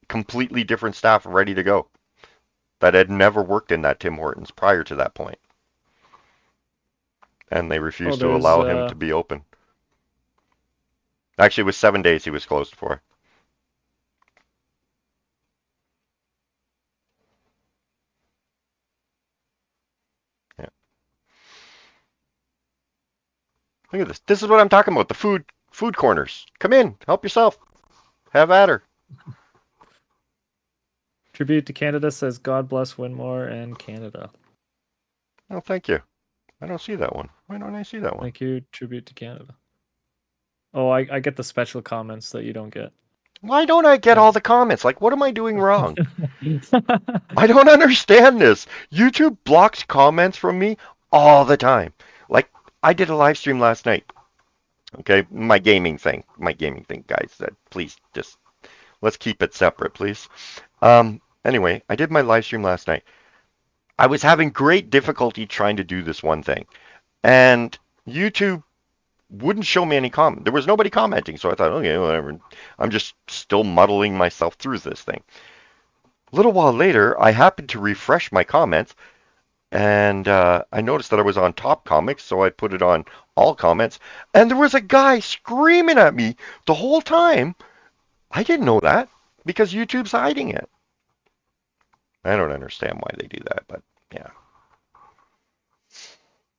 Speaker 1: completely different staff ready to go that had never worked in that Tim Hortons prior to that point. And they refused to allow him to be open. Actually, it was 7 days he was closed for. Yeah. Look at this. This is what I'm talking about. The food corners. Come in. Help yourself. Have at her.
Speaker 2: Tribute to Canada says, God bless Windmoor and Canada.
Speaker 1: Oh, thank you. I don't see that one. Why don't I see that one?
Speaker 2: Thank you, Tribute to Canada. Oh, I get the special comments that you don't get.
Speaker 1: Why don't I get all the comments? Like, what am I doing wrong? I don't understand this. YouTube blocks comments from me all the time. Like, I did a live stream last night. Okay, my gaming thing, guys. Please just let's keep it separate, please. Anyway, I did my live stream last night. I was having great difficulty trying to do this one thing, and YouTube wouldn't show me any comment. There was nobody commenting, so I thought, okay, whatever. I'm just still muddling myself through this thing. A little while later, I happened to refresh my comments, and I noticed that I was on top comics, so I put it on all comments, and there was a guy screaming at me the whole time. I didn't know that because YouTube's hiding it. I don't understand why they do that, but yeah.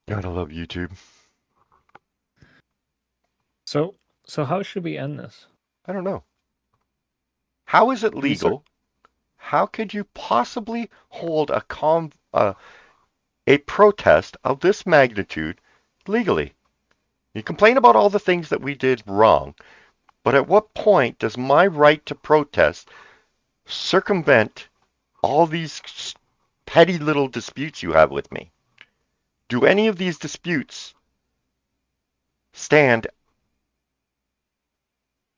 Speaker 1: Gotta love YouTube.
Speaker 2: So how should we end this?
Speaker 1: I don't know. How is it legal? How could you possibly hold a protest of this magnitude legally? You complain about all the things that we did wrong, but at what point does my right to protest circumvent all these petty little disputes you have with me? Do any of these disputes stand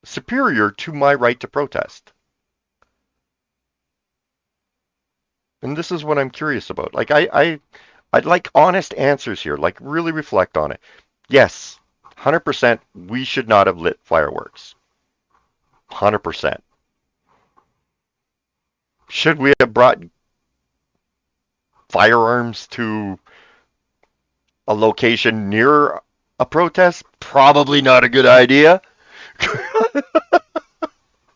Speaker 1: superior to my right to protest? And this is what I'm curious about. Like, I'd like honest answers here. Like, really reflect on it. Yes, 100%, we should not have lit fireworks. 100%. Should we have brought firearms to a location near a protest? Probably not a good idea.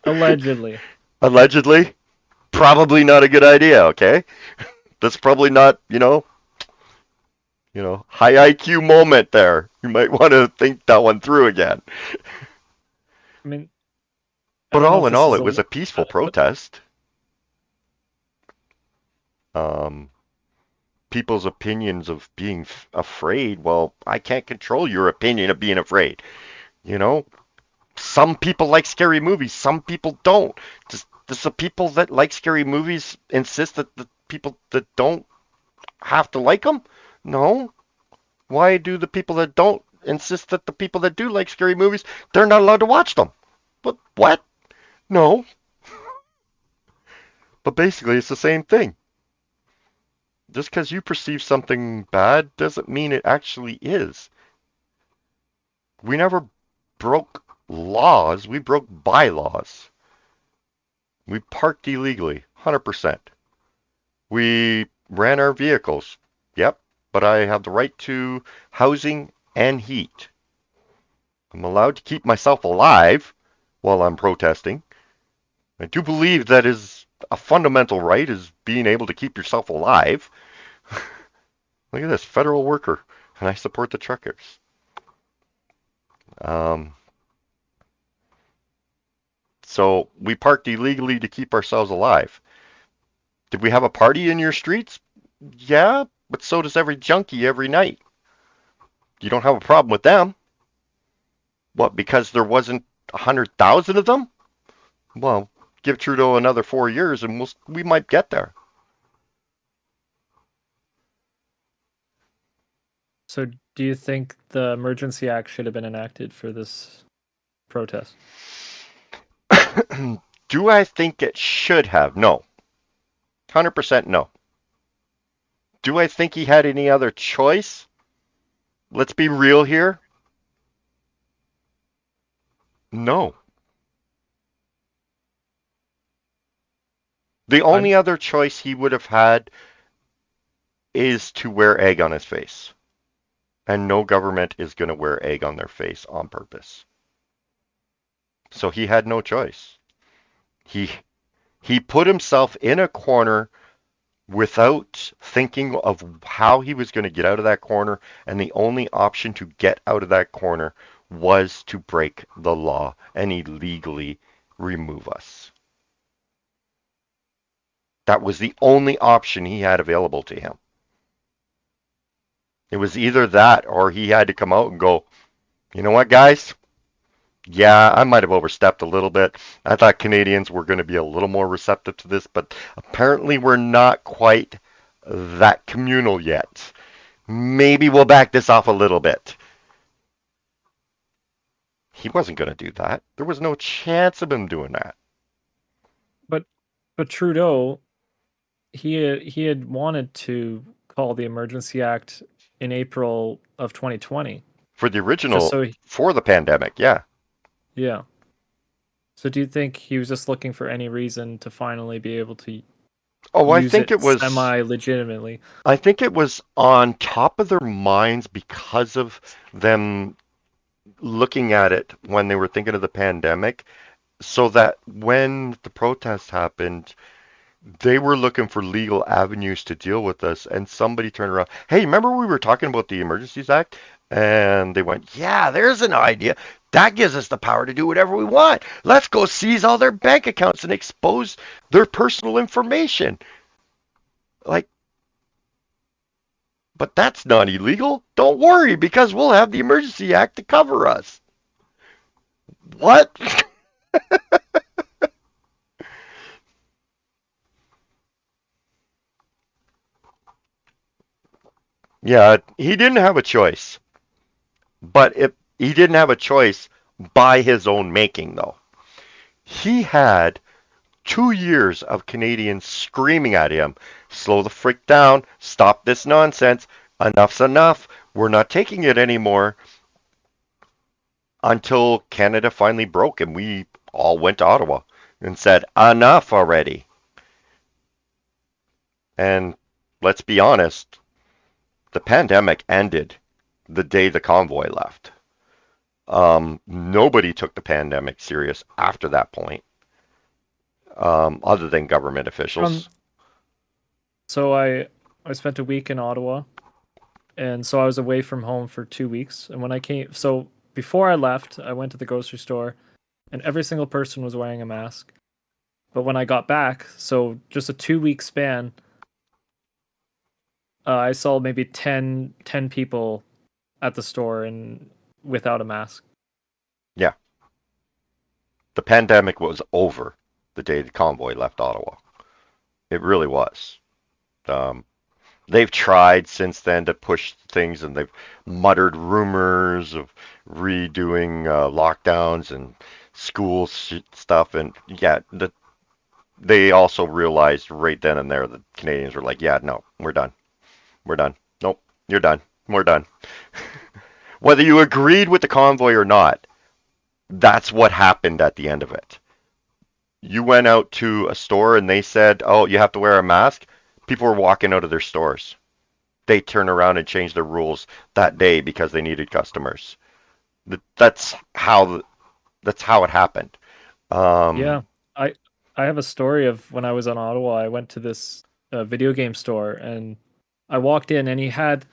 Speaker 2: Allegedly.
Speaker 1: Allegedly? Probably not a good idea, okay? That's probably not, high IQ moment there. You might want to think that one through again.
Speaker 2: I mean,
Speaker 1: but all in all, it was a peaceful protest. People's opinions of being afraid, well, I can't control your opinion of being afraid. Some people like scary movies, some people don't. Does the people that like scary movies insist that the people that don't have to like them? No. Why do the people that don't insist that the people that do like scary movies, they're not allowed to watch them? But what? No. But basically, it's the same thing. Just because you perceive something bad doesn't mean it actually is. We never broke laws, we broke bylaws. We parked illegally, 100%. We ran our vehicles, yep, but I have the right to housing and heat. I'm allowed to keep myself alive while I'm protesting. I do believe that is a fundamental right, is being able to keep yourself alive. Look at this, federal worker, and I support the truckers. So we parked illegally to keep ourselves alive. Did we have a party in your streets? Yeah, but so does every junkie every night. You don't have a problem with them. What, because there wasn't 100,000 of them? Well, give Trudeau another 4 years and we might get there.
Speaker 2: So, do you think the Emergency Act should have been enacted for this protest?
Speaker 1: Do I think it should have? No. 100% no. Do I think he had any other choice? Let's be real here. No. The only other choice he would have had is to wear egg on his face. And no government is going to wear egg on their face on purpose. So he had no choice. He put himself in a corner without thinking of how he was going to get out of that corner, and the only option to get out of that corner was to break the law and illegally remove us. That was the only option he had available to him. It was either that or he had to come out and go, you know what, guys? Yeah, I might have overstepped a little bit. I thought Canadians were going to be a little more receptive to this, but apparently we're not quite that communal yet. Maybe we'll back this off a little bit. He wasn't going to do that. There was no chance of him doing that.
Speaker 2: But Trudeau, he had wanted to call the Emergency Act in April of 2020.
Speaker 1: For the original,
Speaker 2: So
Speaker 1: for the pandemic, yeah.
Speaker 2: yeah. So do you think he was just looking for any reason to finally be able to
Speaker 1: I think it was
Speaker 2: semi-legitimately?
Speaker 1: I think it was on top of their minds because of them looking at it when they were thinking of the pandemic, so that when the protests happened, they were looking for legal avenues to deal with us, and somebody turned around, hey, remember we were talking about the Emergencies Act? And they went, yeah, there's an idea. That gives us the power to do whatever we want. Let's go seize all their bank accounts and expose their personal information. Like, but that's not illegal. Don't worry, because we'll have the Emergency Act to cover us. What? Yeah, he didn't have a choice. But he didn't have a choice by his own making, though. He had 2 years of Canadians screaming at him, slow the frick down, stop this nonsense, enough's enough, we're not taking it anymore, until Canada finally broke and we all went to Ottawa and said, enough already. And let's be honest, the pandemic ended the day the convoy left. Nobody took the pandemic serious after that point, other than government officials.
Speaker 2: So I spent a week in Ottawa, and so I was away from home for 2 weeks. And when I came, so before I left, I went to the grocery store, and every single person was wearing a mask. But when I got back, so just a 2-week span, I saw maybe 10 people at the store and without a mask.
Speaker 1: Yeah. The pandemic was over the day the convoy left Ottawa. It really was. They've tried since then to push things, and they've muttered rumors of redoing lockdowns and school stuff. And yeah, they also realized right then and there that Canadians were like, yeah, no, we're done. We're done. Nope, you're done. We're done. Whether you agreed with the convoy or not, that's what happened at the end of it. You went out to a store and they said, oh, you have to wear a mask. People were walking out of their stores. They turned around and changed their rules that day because they needed customers. That's how it happened.
Speaker 2: Yeah, I have a story of when I was in Ottawa. I went to this video game store, and I walked in, and he had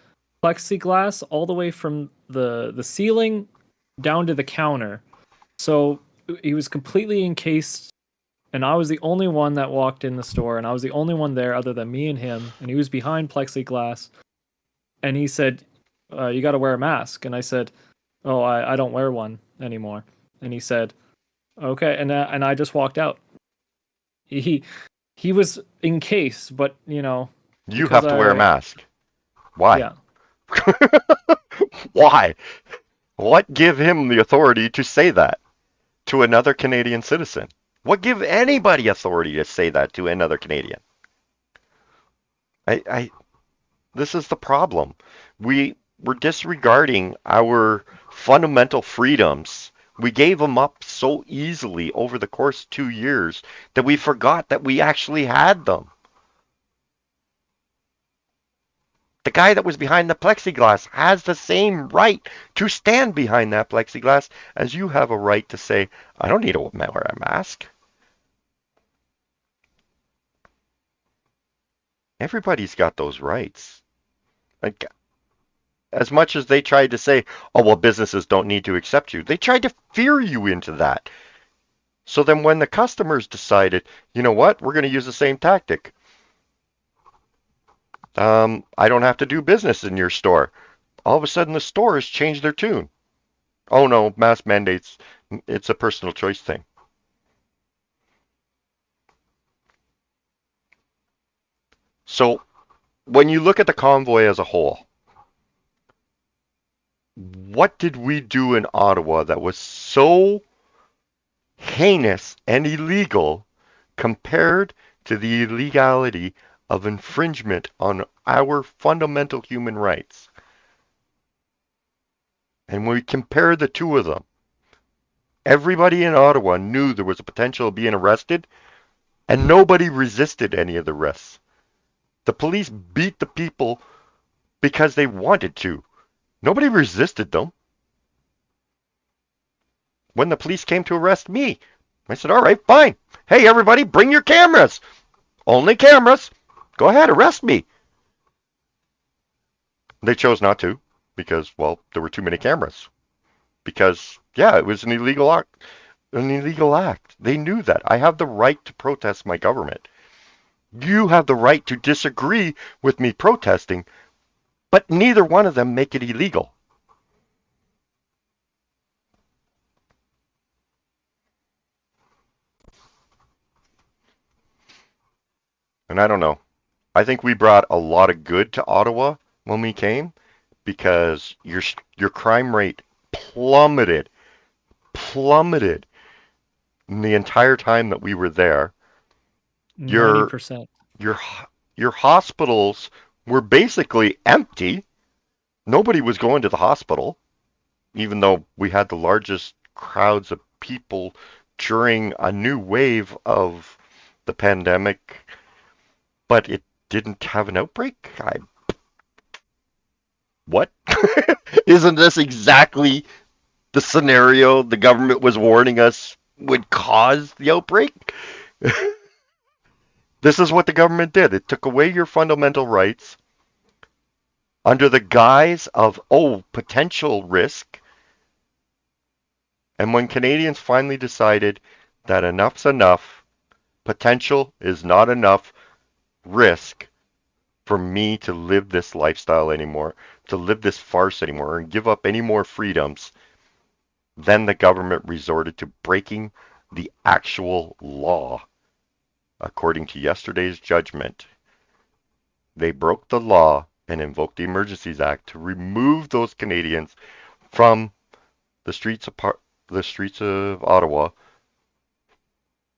Speaker 2: plexiglass all the way from the ceiling down to the counter. So he was completely encased, and I was the only one that walked in the store, and I was the only one there other than me and him, and he was behind plexiglass. And he said, you got to wear a mask. And I said, oh, I don't wear one anymore. And he said, okay. And I just walked out. He was encased, but
Speaker 1: you have to wear a mask. Why?
Speaker 2: Yeah.
Speaker 1: Why? What give him the authority to say that to another Canadian citizen? What give anybody authority to say that to another Canadian? This is the problem. We're disregarding our fundamental freedoms. We gave them up so easily over the course of 2 years that we forgot that we actually had them. The guy that was behind the plexiglass has the same right to stand behind that plexiglass as you have a right to say, I don't need to wear a mask. Everybody's got those rights. Like, as much as they tried to say, oh, well, businesses don't need to accept you, they tried to fear you into that. So then when the customers decided, you know what, we're going to use the same tactic. I don't have to do business in your store. All of a sudden, the stores changed their tune. Oh no, mask mandates, it's a personal choice thing. So when you look at the convoy as a whole, what did we do in Ottawa that was so heinous and illegal compared to the illegality of infringement on our fundamental human rights? And when we compare the two of them, everybody in Ottawa knew there was a potential of being arrested, and nobody resisted any of the arrests. The police beat the people because they wanted to. Nobody resisted them. When the police came to arrest me, I said, all right, fine. Hey, everybody, bring your cameras. Only cameras. Go ahead, arrest me. They chose not to because, well, there were too many cameras. Because, yeah, it was an illegal act. They knew that. I have the right to protest my government. You have the right to disagree with me protesting, but neither one of them make it illegal. And I don't know. I think we brought a lot of good to Ottawa when we came because your crime rate plummeted in the entire time that we were there.
Speaker 2: 90%.
Speaker 1: Your hospitals were basically empty. Nobody was going to the hospital, even though we had the largest crowds of people during a new wave of the pandemic, but it didn't have an outbreak. What? Isn't this exactly the scenario the government was warning us would cause the outbreak? This is what the government did. It took away your fundamental rights under the guise of, potential risk. And when Canadians finally decided that enough's enough, potential is not enough risk for me to live this lifestyle anymore, to live this farce anymore, and give up any more freedoms, then the government resorted to breaking the actual law. According to yesterday's judgment, they broke the law and invoked the Emergencies Act to remove those Canadians from the streets of Ottawa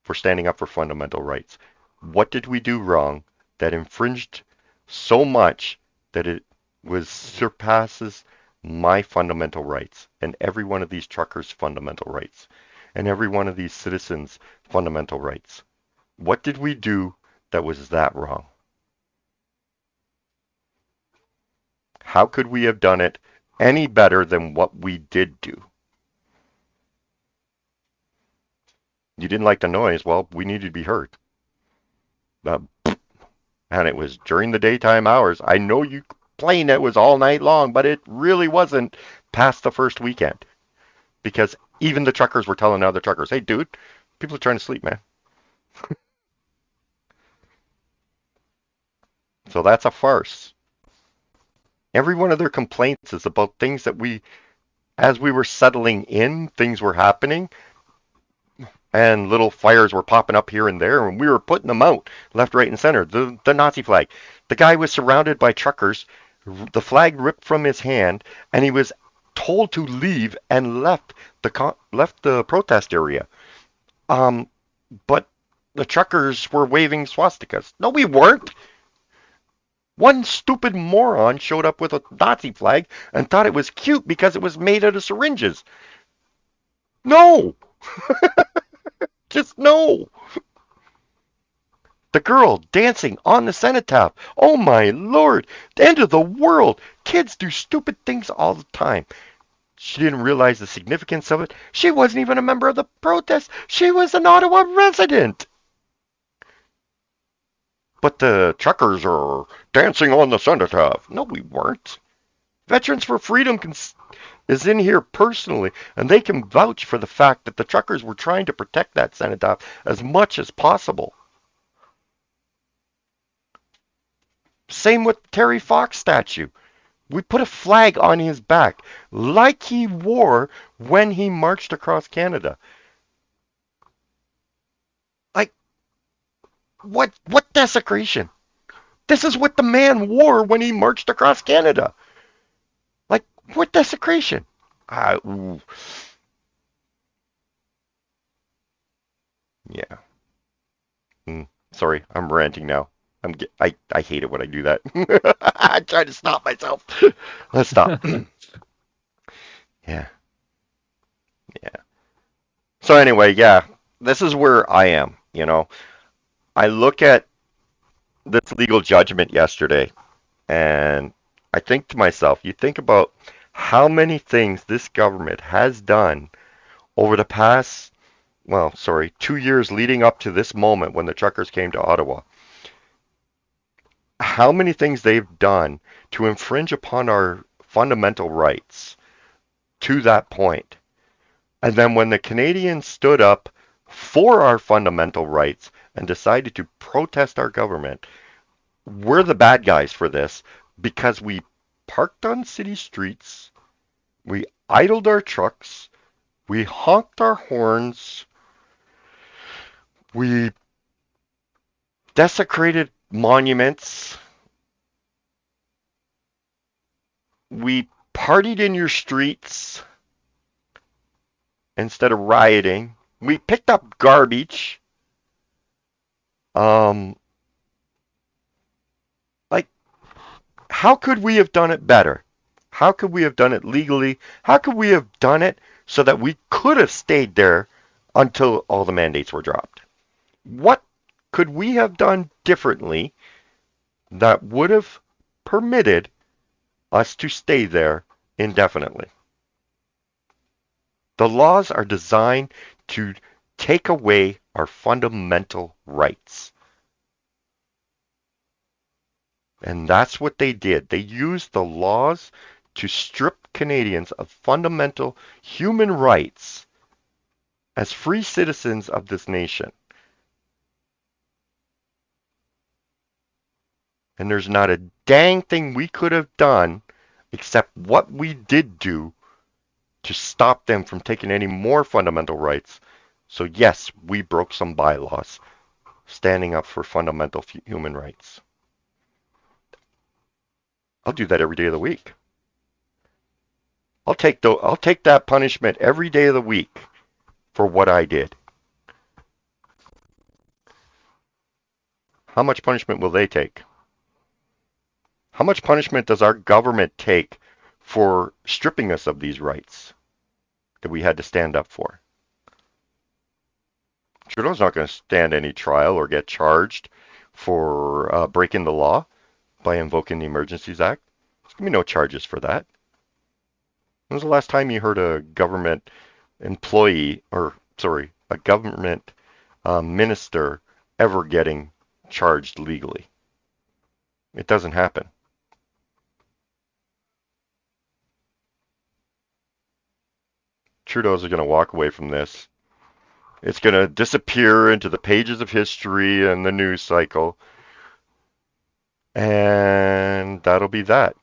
Speaker 1: for standing up for fundamental rights. What did we do wrong that infringed so much that it surpasses my fundamental rights and every one of these truckers' fundamental rights and every one of these citizens' fundamental rights? What did we do that was that wrong? How could we have done it any better than what we did do? You didn't like the noise. Well, we needed to be heard. And it was during the daytime hours. I know you complain it was all night long, but it really wasn't past the first weekend. Because even the truckers were telling other truckers, hey, dude, people are trying to sleep, man. So that's a farce. Every one of their complaints is about things that as we were settling in, things were happening, and little fires were popping up here and there, and we were putting them out left, right, and center. The Nazi flag. The guy was surrounded by truckers the flag ripped from his hand, and he was told to leave and left the protest area. But the truckers were waving swastikas. No, we weren't. One stupid moron showed up with a Nazi flag and thought it was cute because it was made out of syringes. No! Just no! The girl dancing on the cenotaph. Oh my lord! The end of the world! Kids do stupid things all the time. She didn't realize the significance of it. She wasn't even a member of the protest. She was an Ottawa resident. But the truckers are dancing on the cenotaph. No, we weren't. Veterans for Freedom is in here personally, and they can vouch for the fact that the truckers were trying to protect that cenotaph as much as possible. Same with Terry Fox statue. We put a flag on his back like he wore when he marched across Canada. Like, what desecration? This is what the man wore when he marched across Canada. Like, what desecration? Yeah. Sorry, I'm ranting now. I hate it when I do that. I try to stop myself. Let's stop. Yeah. So anyway, yeah, this is where I am, I look at this legal judgment yesterday, and I think to myself, you think about how many things this government has done over the past, 2 years leading up to this moment when the truckers came to Ottawa. How many things they've done to infringe upon our fundamental rights to that point. And then when the Canadians stood up for our fundamental rights and decided to protest our government, we're the bad guys for this because we parked on city streets, we idled our trucks, we honked our horns, we desecrated monuments, we partied in your streets instead of rioting. We picked up garbage. How could we have done it better? How could we have done it legally? How could we have done it so that we could have stayed there until all the mandates were dropped? What could we have done differently that would have permitted us to stay there indefinitely? The laws are designed to take away our fundamental rights. And that's what they did. They used the laws to strip Canadians of fundamental human rights as free citizens of this nation. And there's not a dang thing we could have done except what we did do to stop them from taking any more fundamental rights. So yes, we broke some bylaws standing up for fundamental human rights. I'll do that every day of the week. I'll take that punishment every day of the week for what I did. How much punishment will they take? How much punishment does our government take for stripping us of these rights that we had to stand up for? Trudeau's not going to stand any trial or get charged for breaking the law by invoking the Emergencies Act. There's going to be no charges for that. When was the last time you heard a government employee, a government minister ever getting charged legally? It doesn't happen. Trudeau's going to walk away from this. It's going to disappear into the pages of history and the news cycle. And that'll be that.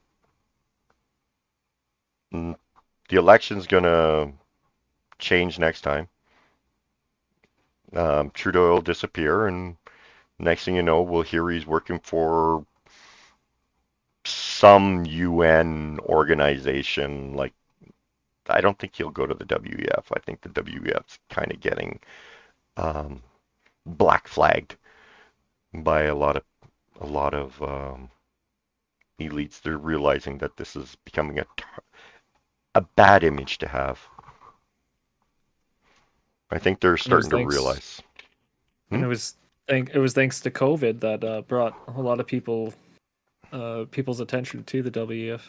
Speaker 1: The election's going to change next time. Trudeau will disappear, and next thing you know, we'll hear he's working for some UN organization. Like, I don't think he'll go to the WEF. I think the WEF's kind of getting black flagged by a lot of elites. They're realizing that this is becoming a bad image to have. I think they're starting to realize.
Speaker 2: And it was thanks to COVID that brought a lot of people's attention to the WEF.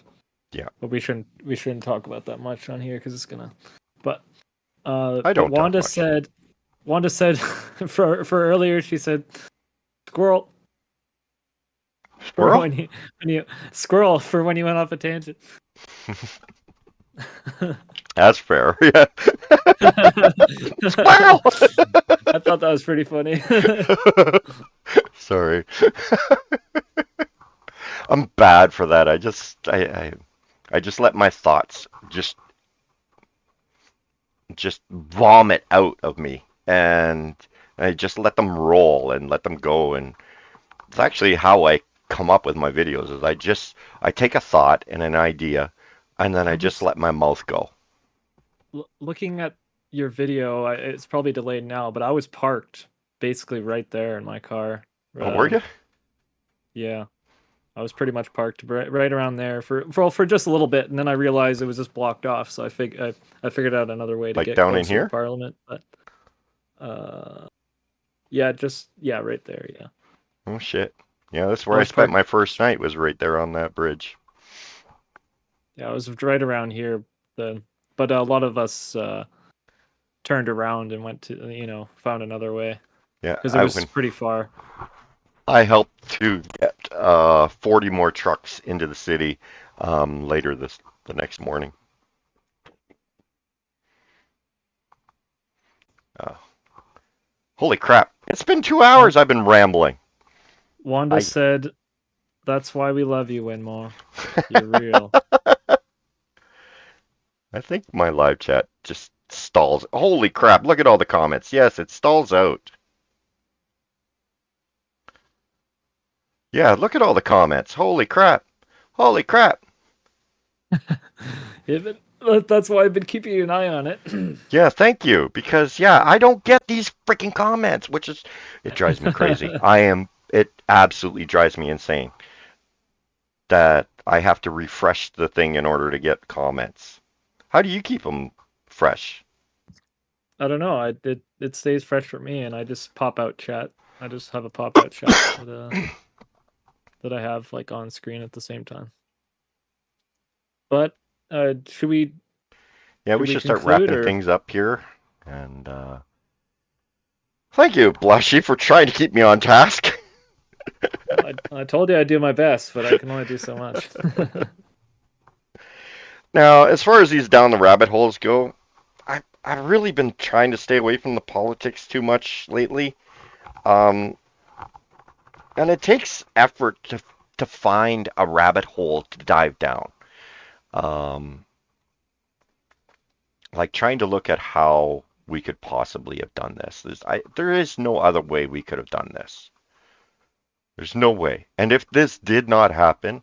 Speaker 1: Yeah,
Speaker 2: but we shouldn't talk about that much on here because it's gonna. But
Speaker 1: I don't.
Speaker 2: But Wanda said for earlier she said squirrel.
Speaker 1: Squirrel?
Speaker 2: Squirrel for when you went off a tangent.
Speaker 1: That's fair. Yeah. Squirrel.
Speaker 2: I thought that was pretty funny.
Speaker 1: Sorry. I'm bad for that. I just let my thoughts just vomit out of me, and I just let them roll and let them go. And it's actually how I come up with my videos. Is I take a thought and an idea, and then I just let my mouth go.
Speaker 2: Looking at your video, it's probably delayed now, but I was parked basically right there in my car.
Speaker 1: Oh, were you?
Speaker 2: Yeah, I was pretty much parked right around there for just a little bit, and then I realized it was just blocked off. So I figured out another way to get
Speaker 1: down in
Speaker 2: closer
Speaker 1: here
Speaker 2: to Parliament. But yeah, right there. Yeah.
Speaker 1: Oh shit! Yeah, that's where I spent my first night. Was right there on that bridge.
Speaker 2: Yeah, I was right around here. But a lot of us turned around and went to found another way.
Speaker 1: Yeah,
Speaker 2: because it was pretty far.
Speaker 1: I helped to get 40 more trucks into the city later the next morning. Holy crap! It's been 2 hours. I've been rambling.
Speaker 2: Wanda said, "That's why we love you, Windmoor. You're real."
Speaker 1: I think my live chat just stalls. Holy crap! Look at all the comments. Yes, it stalls out. Yeah, look at all the comments. Holy crap! Holy crap!
Speaker 2: That's why I've been keeping an eye on it.
Speaker 1: Yeah, thank you. Because I don't get these freaking comments, it drives me crazy. It absolutely drives me insane that I have to refresh the thing in order to get comments. How do you keep them fresh?
Speaker 2: I don't know. It stays fresh for me, and I just pop out chat. I just have a pop out chat that I have like on screen at the same time. But should we?
Speaker 1: Yeah, we should start wrapping things up here. And thank you, Blushy, for trying to keep me on task.
Speaker 2: I told you I'd do my best, but I can only do so much.
Speaker 1: Now, as far as these down the rabbit holes go, I've really been trying to stay away from the politics too much lately. And it takes effort to find a rabbit hole to dive down. Like trying to look at how we could possibly have done this. There is no other way we could have done this. There's no way. And if this did not happen,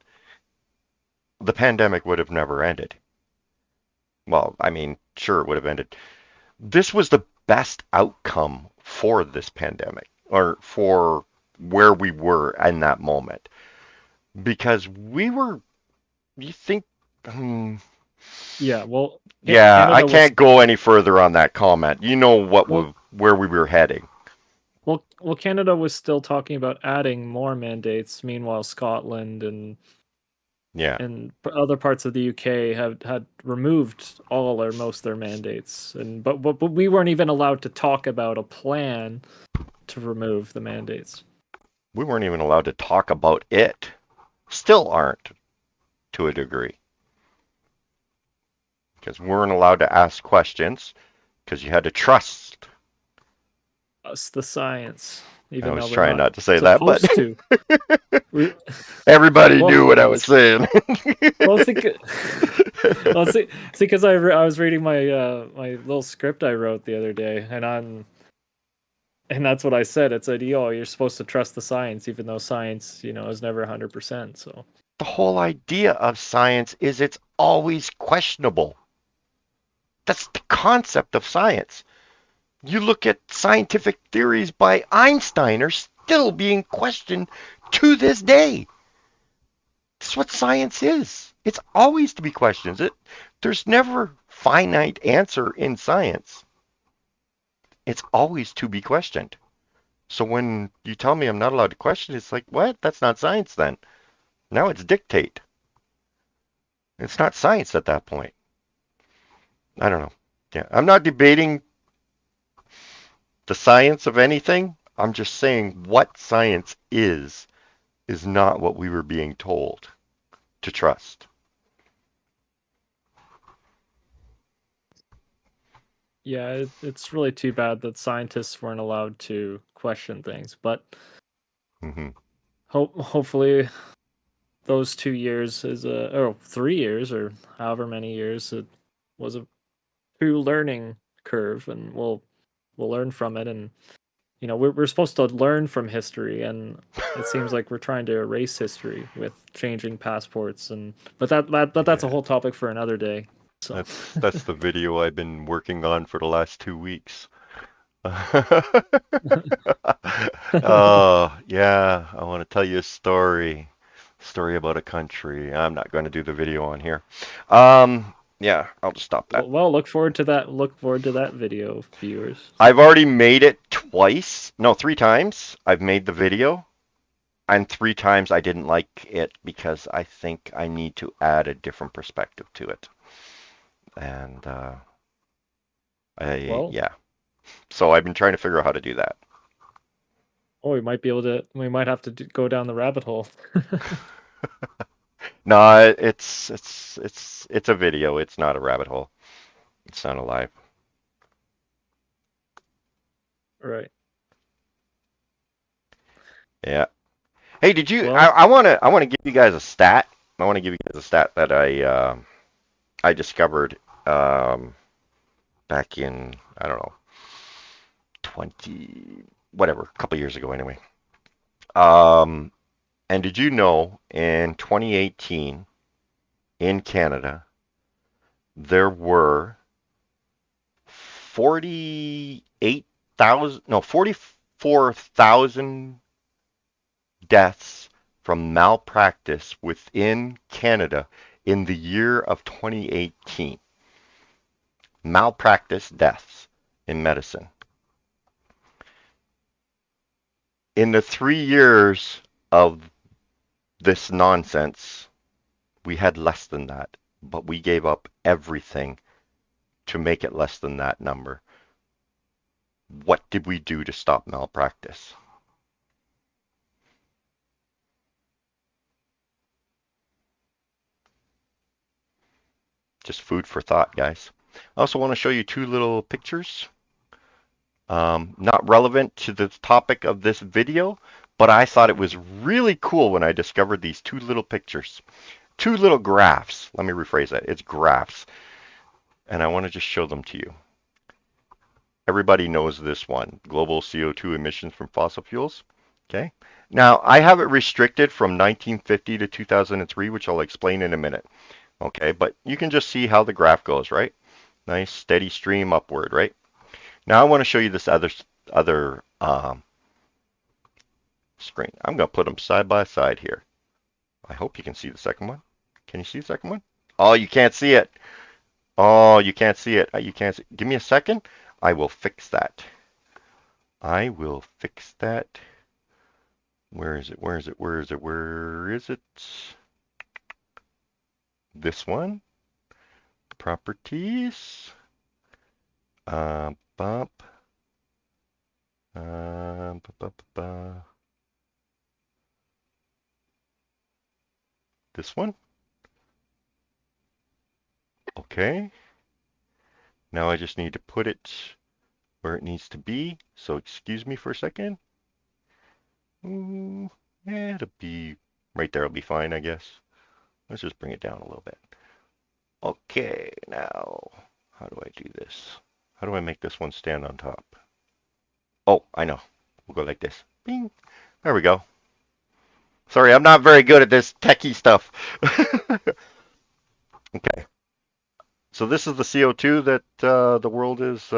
Speaker 1: the pandemic would have never ended. Well, I mean, sure, it would have ended. This was the best outcome for this pandemic, or for where we were in that moment. Because you think...
Speaker 2: Yeah, well...
Speaker 1: Yeah, I can't go any further on that comment. You know where we were heading.
Speaker 2: Well, Canada was still talking about adding more mandates. Meanwhile, Scotland and other parts of the UK had removed all or most of their mandates. But we weren't even allowed to talk about a plan to remove the mandates.
Speaker 1: We weren't even allowed to talk about it. Still aren't, to a degree. Because we weren't allowed to ask questions, because you had to trust
Speaker 2: us, the science.
Speaker 1: I was trying not to say that, but everybody
Speaker 2: well,
Speaker 1: knew what I was saying.
Speaker 2: See, because I was reading my my little script I wrote the other day, and And that's what I said. It said, "Yo, you're supposed to trust the science, even though science, is never 100%." So
Speaker 1: The whole idea of science is it's always questionable. That's the concept of science. You look at scientific theories by Einstein are still being questioned to this day. That's what science is. It's always to be questioned. There's never finite answer in science. It's always to be questioned. So when you tell me I'm not allowed to question, it's like, what? That's not science then. Now it's dictate. It's not science at that point. I don't know. Yeah, I'm not debating the science of anything. I'm just saying what science is not what we were being told to trust.
Speaker 2: yeah, it's really too bad that scientists weren't allowed to question things. But
Speaker 1: Mm-hmm.
Speaker 2: hopefully those 2 years or 3 years or however many years it was a true learning curve, and we'll learn from it. And we're supposed to learn from history, and it seems like we're trying to erase history with changing passports. And but that's a
Speaker 1: Yeah,
Speaker 2: whole topic for another day. So
Speaker 1: that's the video I've been working on for the last 2 weeks. Oh, yeah, I want to tell you a story about a country. I'm not going to do the video on here. Yeah, I'll just stop that.
Speaker 2: well, look forward to that. Look forward to that video, viewers.
Speaker 1: I've already made it twice. No, 3 times. I've made the video, and 3 times I didn't like it because I think I need to add a different perspective to it. And
Speaker 2: Well,
Speaker 1: yeah. So I've been trying to figure out how to do that.
Speaker 2: we might be able to. We might have to go down the rabbit hole.
Speaker 1: No, it's a video. It's not a rabbit hole. It's not a live.
Speaker 2: Right.
Speaker 1: Yeah. Hey, did you?
Speaker 2: Well,
Speaker 1: I want to give you guys a stat. I want to give you guys a stat that I discovered back in, I don't know, 20 whatever, a couple years ago anyway. Um, and did you know in 2018 in Canada there were 44,000 deaths from malpractice within Canada in the year of 2018. Malpractice deaths in medicine. In the 3 years of this nonsense, we had less than that, but we gave up everything to make it less than that number. What did we do to stop malpractice? Just food for thought, guys. I also want to show you 2 little pictures. Not relevant to the topic of this video, but I thought it was really cool when I discovered these 2 little pictures. 2 little graphs. Let me rephrase that. It's graphs. And I want to just show them to you. Everybody knows this one, global CO2 emissions from fossil fuels. Okay. Now, I have it restricted from 1950 to 2003, which I'll explain in a minute. Okay, but you can just see how the graph goes, right? Nice steady stream upward, right? Now I want to show you this other screen. I'm going to put them side by side here. I hope you can see the second one. Can you see the second one? Oh, you can't see it. Oh, you can't see it. You can't see. Give me a second. I will fix that. I will fix that. Where is it? Where is it? Where is it? Where is it? This one. Properties. Bump. This one. Okay. Now I just need to put it where it needs to be. So excuse me for a second. Yeah, it'll be right there. It'll be fine, I guess. Let's just bring it down a little bit. Okay, now how do I do this? How do I make this one stand on top? Oh, I know. We'll go like this. Bing. There we go. Sorry, I'm not very good at this techie stuff. Okay. So this is the CO2 that the world is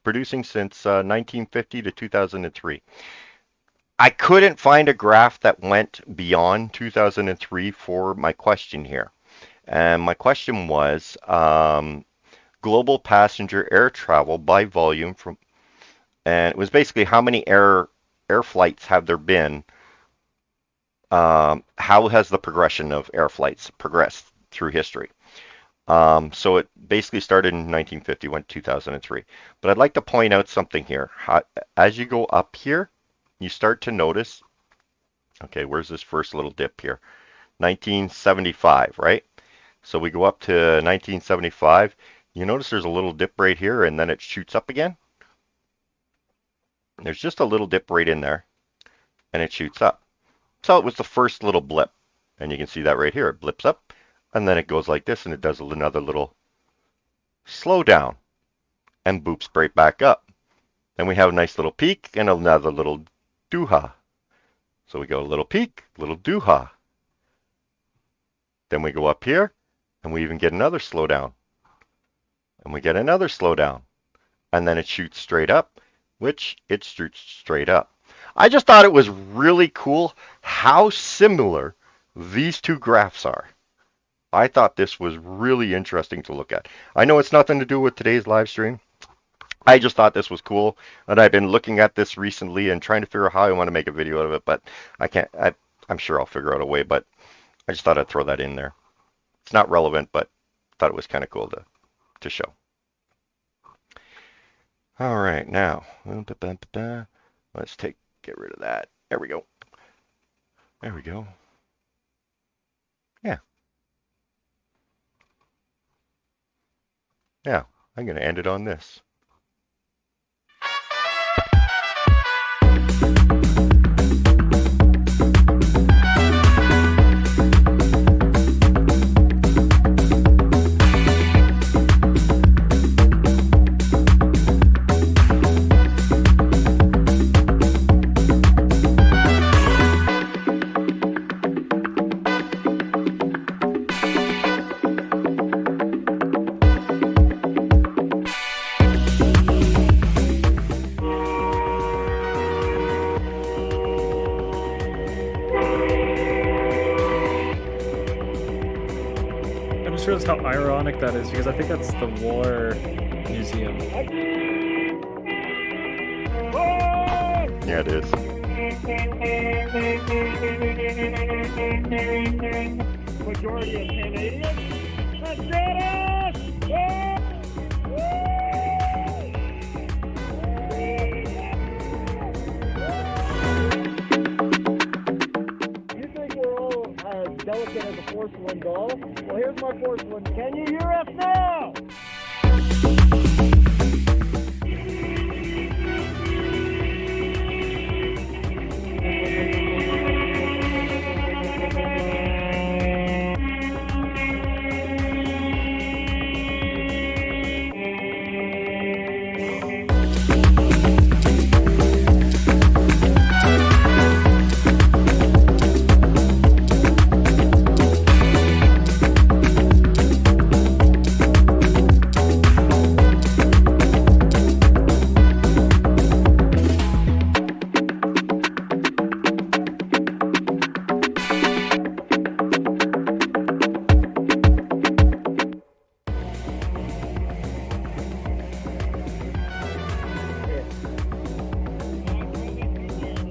Speaker 1: producing since 1950 to 2003. I couldn't find a graph that went beyond 2003 for my question here. And my question was global passenger air travel by volume from, and it was basically how many air flights have there been? How has the progression of air flights progressed through history? So it basically started in 1950, went to 2003. But I'd like to point out something here. As you go up here, you start to notice, okay, where's this first little dip here? 1975, right? So we go up to 1975. You notice there's a little dip right here, and then it shoots up again. There's just a little dip right in there, and it shoots up. So it was the first little blip, and you can see that right here. It blips up, and then it goes like this, and it does another little slow down, and boops right back up. Then we have a nice little peak and another little doo-ha. So we go a little peak, little doo-ha. Then we go up here, and we even get another slowdown. And we get another slowdown. And then it shoots straight up, which it shoots straight up. I just thought it was really cool how similar these two graphs are. I thought this was really interesting to look at. I know it's nothing to do with today's live stream. I just thought this was cool, and I've been looking at this recently and trying to figure out how I want to make a video out of it, but I can't. I'm sure I'll figure out a way, but I just thought I'd throw that in there. It's not relevant, but I thought it was kind of cool to show. All right, now let's get rid of that. There we go. There we go. Yeah. Yeah, I'm going to end it on this.
Speaker 2: How ironic that is, because I think that's the War Museum.
Speaker 1: Yeah, it is.
Speaker 5: Majority of Canadians? Let's get it! You think we're all as delicate as a porcelain doll? Well, here's my porcelain. Can you hear us now?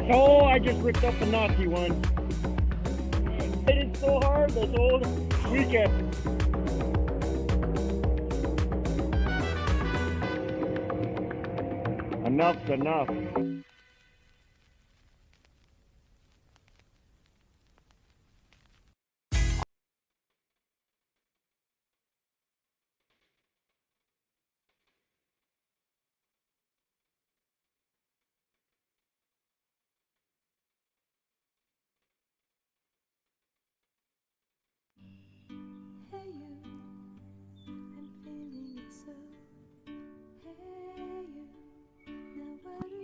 Speaker 5: Oh, I just ripped up a naughty one. It is so hard this whole weekend. Enough's enough.
Speaker 6: Hey you, I'm feeling it so. Hey you, now what are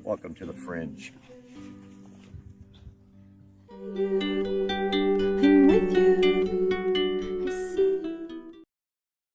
Speaker 3: Welcome to the fringe.
Speaker 6: You